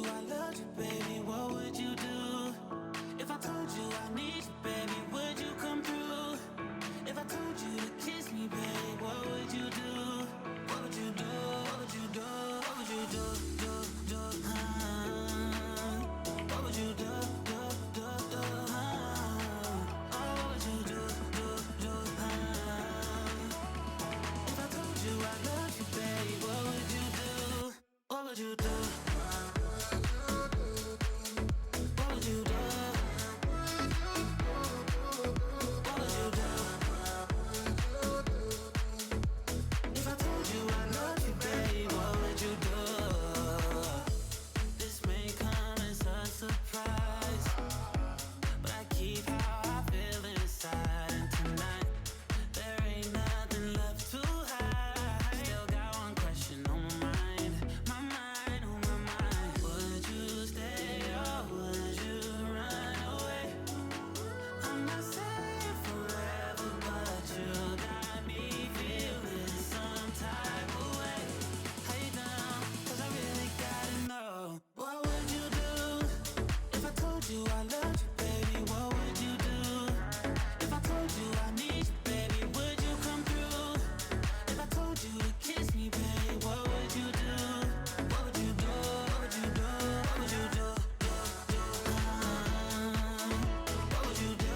B: I loved you, baby, what would you do? If I told you I need you, baby, would you come through? If I told you to kiss me, baby, what would you do? What would you do? What would you do? What would you do? What would you do? What would you do? If I told you I love you, baby, what would you do? What would you do? What would you do? What would you do? If I told you I love you, baby, what would you do? This may come as a surprise, but I keep how I feel inside. And tonight, there ain't nothing left to hide. Still got one question on my mind, on my mind. Would you stay or would you run away? I'm not saying forever, but you got me feeling some type of way. How you down? 'Cause I really gotta know. What would you do if I told you I loved you, baby? What would you do? If I told you I need you, baby, would you come through? If I told you to kiss me, baby, what would you do? What would you do? What would you do? What would you do? What would you do?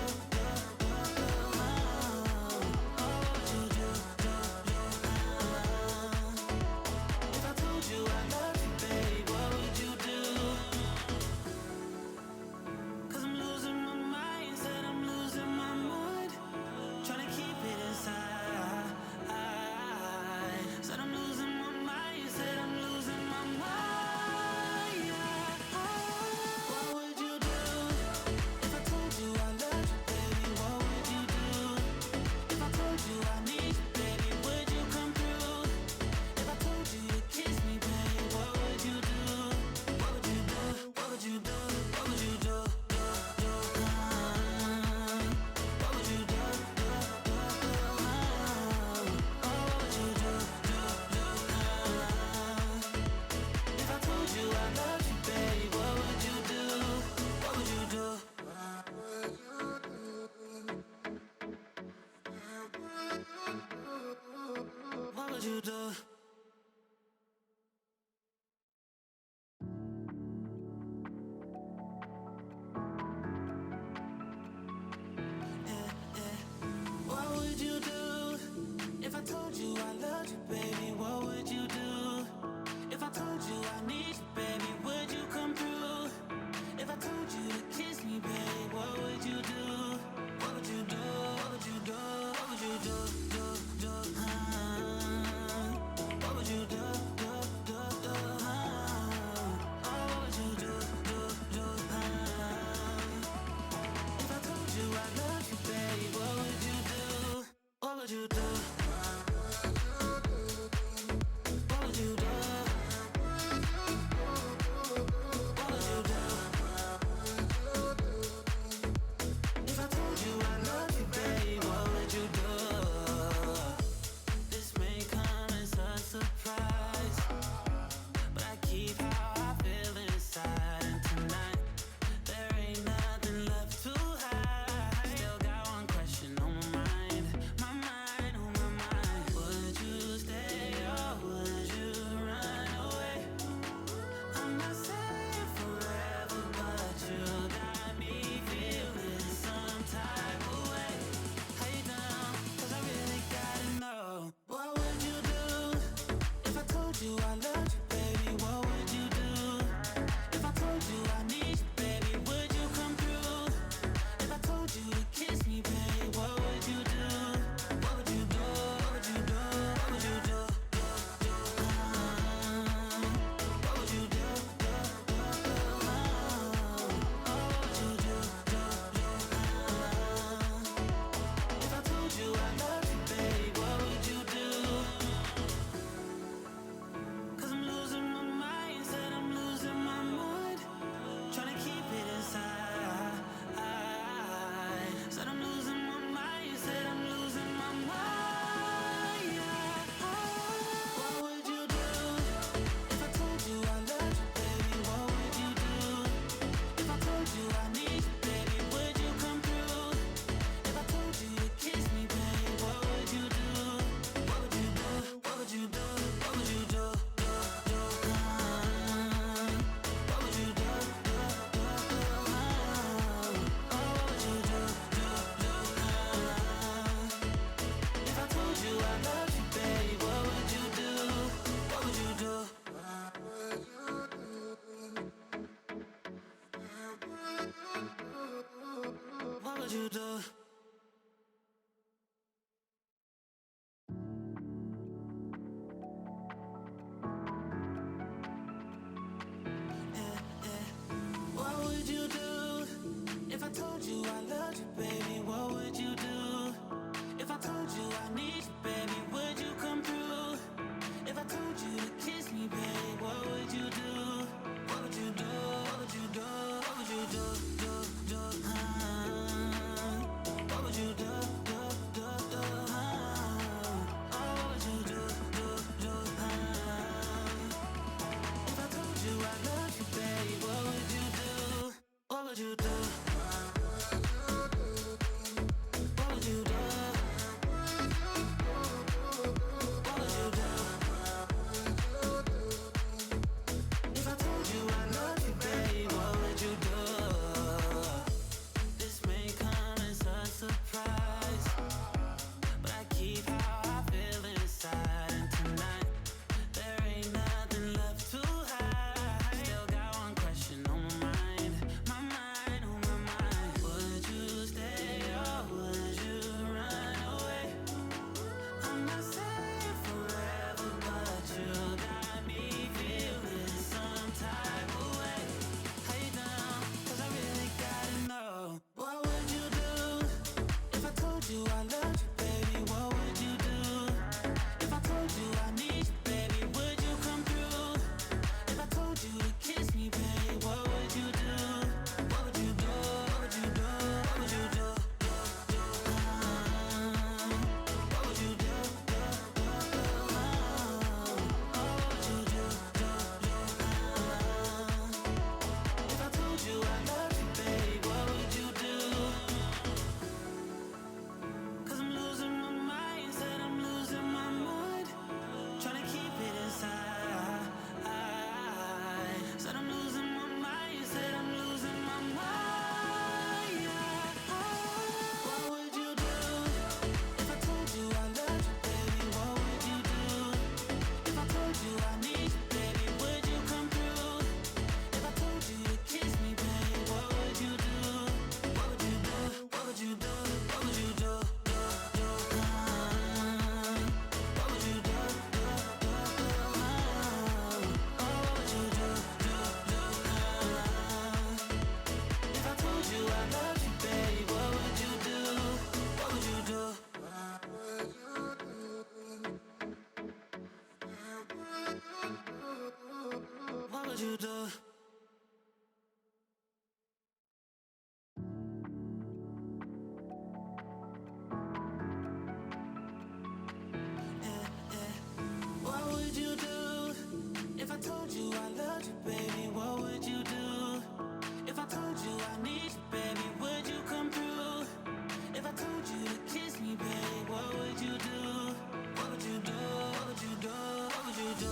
B: If I told you I love you, babe, what would you do? 'Cause I'm losing my mind, said I'm losing my mind, trying to keep it inside. Said I'm losing my mind, said I'm losing my mind. What would you do if I told you I loved you, baby? What would you do? If I told you I need you, baby, would you come through? If I told you to kiss me, baby, what would you do? What would you do? What would you do? What would you do? What would you do? What would you do? If I told you I loved you, baby, what would you do? What would you do? What would you do? What would you do if I told you I loved you, baby? What would you do? If I told you I need you, baby, would you come through? If I told you to kiss me, baby, what would you do? What would you do? What would you do? What would you do? What would you do? What would you do? If I told you I loved you, baby, what would you do? What would you do? What would you do? What would you do? If I told you I loved you, baby, what would you do? This may come as a surprise, but I keep how I feel inside. And tonight, there ain't nothing left to hide. Still got one question on my mind, on my mind. Would you stay or would you run away? I'm not saying forever, but you got me feeling some type of way. How you down? 'Cause I really gotta know. What would you do if I told you I loved you, baby? What would you do? If I told you I need you, baby, would you come through? If I told you to kiss me, baby, what would you do? What would you do? What would you do? What would you do? What would you do? What would you do? If I told you I loved you, baby, what would you do? 'Cause I'm losing my mind, said I'm losing my mind, trying to keep it inside. Said I'm losing my would you do? What would you do if I told you I loved you, baby? What would you do if I told you I need you, baby? Would you come through? If I told you to kiss me, baby, what would you do? What would you do? What would you do? What would you do? What would you do? Oh, what would you do? If I told you I love you, baby, what would you do? What would you do? What would you do? What would you do? If I told you I love you, baby, what would you do? This may come as a surprise, but I keep how I feel inside. And tonight, there ain't nothing left to hide. Still got one question on my mind, on my mind. Would you stay or would you run away? I'm not saying forever, but you got me feeling some type of way. How you down? 'Cause I really gotta know. What would you do if I told you I loved you, baby? What would you do if I told you I need you, baby? Would you come through? If I told you to kiss me, baby, what would you do? What would you do? What would you do? What would you do? What would you do? If I told you I love you, baby, what would you do? 'Cause I'm losing my mind, said I'm losing my mind. Trying to keep it inside. Said I'm losing my mind, said I'm losing my mind. What would you do if I told you I loved you, baby? What would you do if I told you I need you, baby? Would you come through? If I told you to kiss me, baby, what would you do? What would you do? What would you do? What would you do? What would you do? Oh, what would you do? If I told you I loved you, baby, what would you do? What would you do? What would you do? What would you do if I told you I loved you, baby? What would you do if I told you I need you, baby? Would you come through? If I told you to kiss me, baby, what would you do? What would you do? What would you do? What would you do?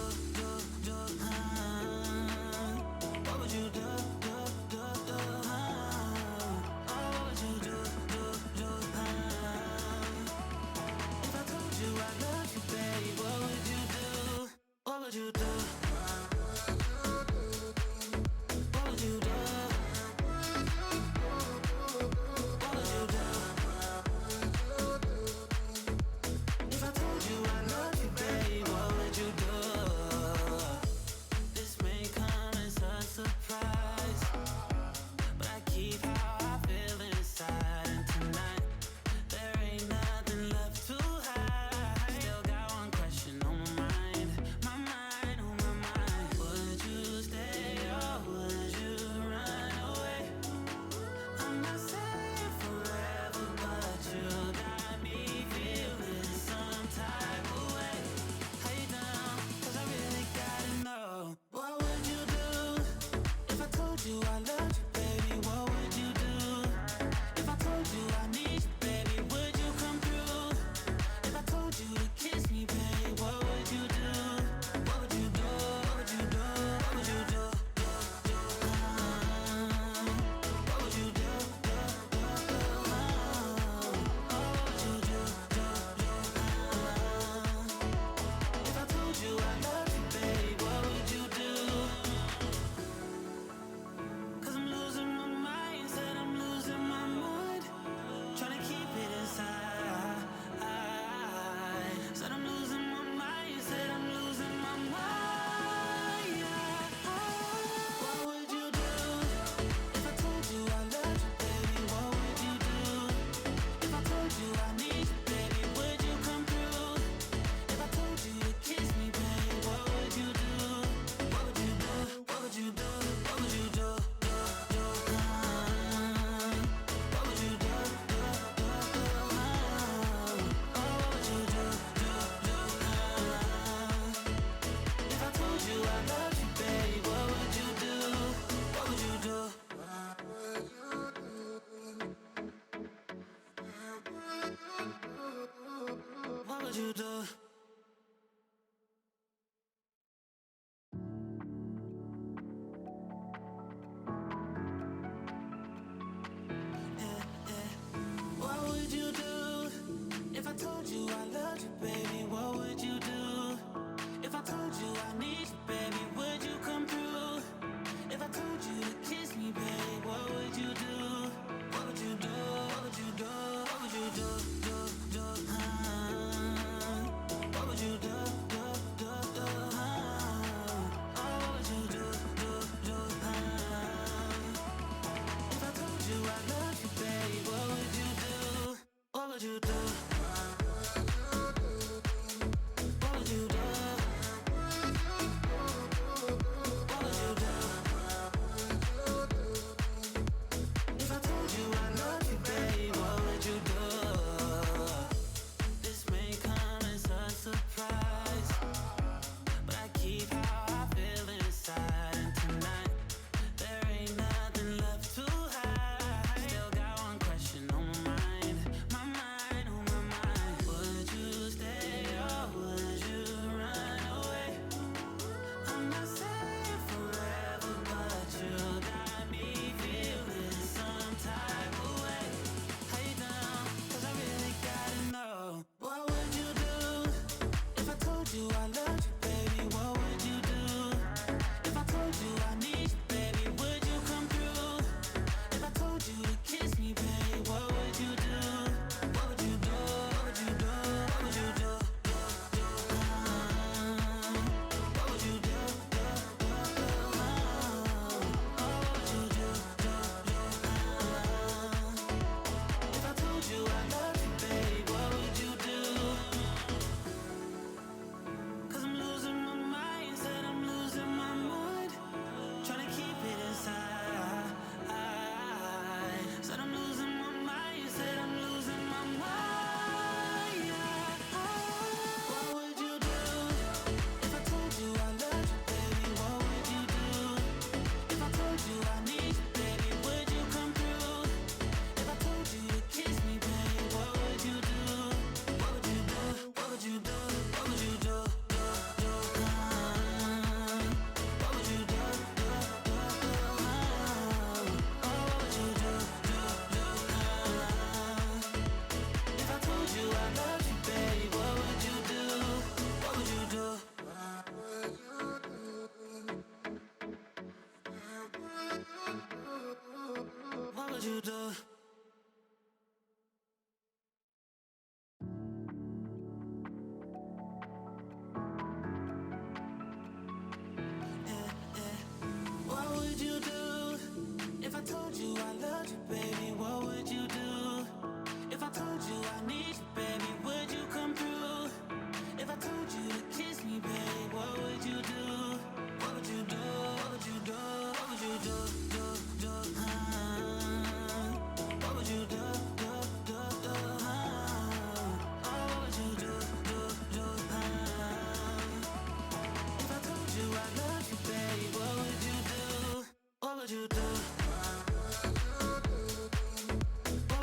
B: love you, baby, what would you do? If I told you I need you, baby, would you come through? If I told you to kiss me, baby, what would you do? What would you do? What would you do? What would you do? What would you do? What would you do? If I told you I love you, baby, what would you do? What would you do? What would you do? What would you do? If I told you I love you, babe, what would you do? This may come as a surprise, but I keep how I feel inside. And tonight, there ain't nothing left to hide. Still got one question on my mind, on my mind. Would you stay or would you run away? I'm not saying forever, but you got me feeling some type of way. How you down? 'Cause I really gotta know. What would you do if I told you I loved you, baby? What would you do? If I told you I need you, baby, would you come through? If I told you to kiss me, baby, what would you do? What would you do? What would you do? What would you do? What would you do? What would you do? If I told you I love you, babe, what would you do? 'Cause I'm losing my mind, said I'm losing my mind, trying to keep it inside. Said I'm losing my mind, said I'm losing my mind. What would you do if I told you I loved you, baby? What would you do? If I told you I need you, baby, would you come through? If I told you to kiss me, baby, what would you do? What would you do? What would you do? What would you do? What would you do? What would you do? If I told you I loved you, baby, what would you do? What would you do? What would you do? What would you do if I told you I loved you, baby? What would you do? If I told you I need you, baby, would you come through? If I told you to kiss me, baby, what would you do? What would you do? What would you do? What would you do? What would you do? What would you do? If I told you I love you, baby, what would you do? What would you do? What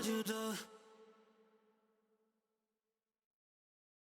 B: would you do?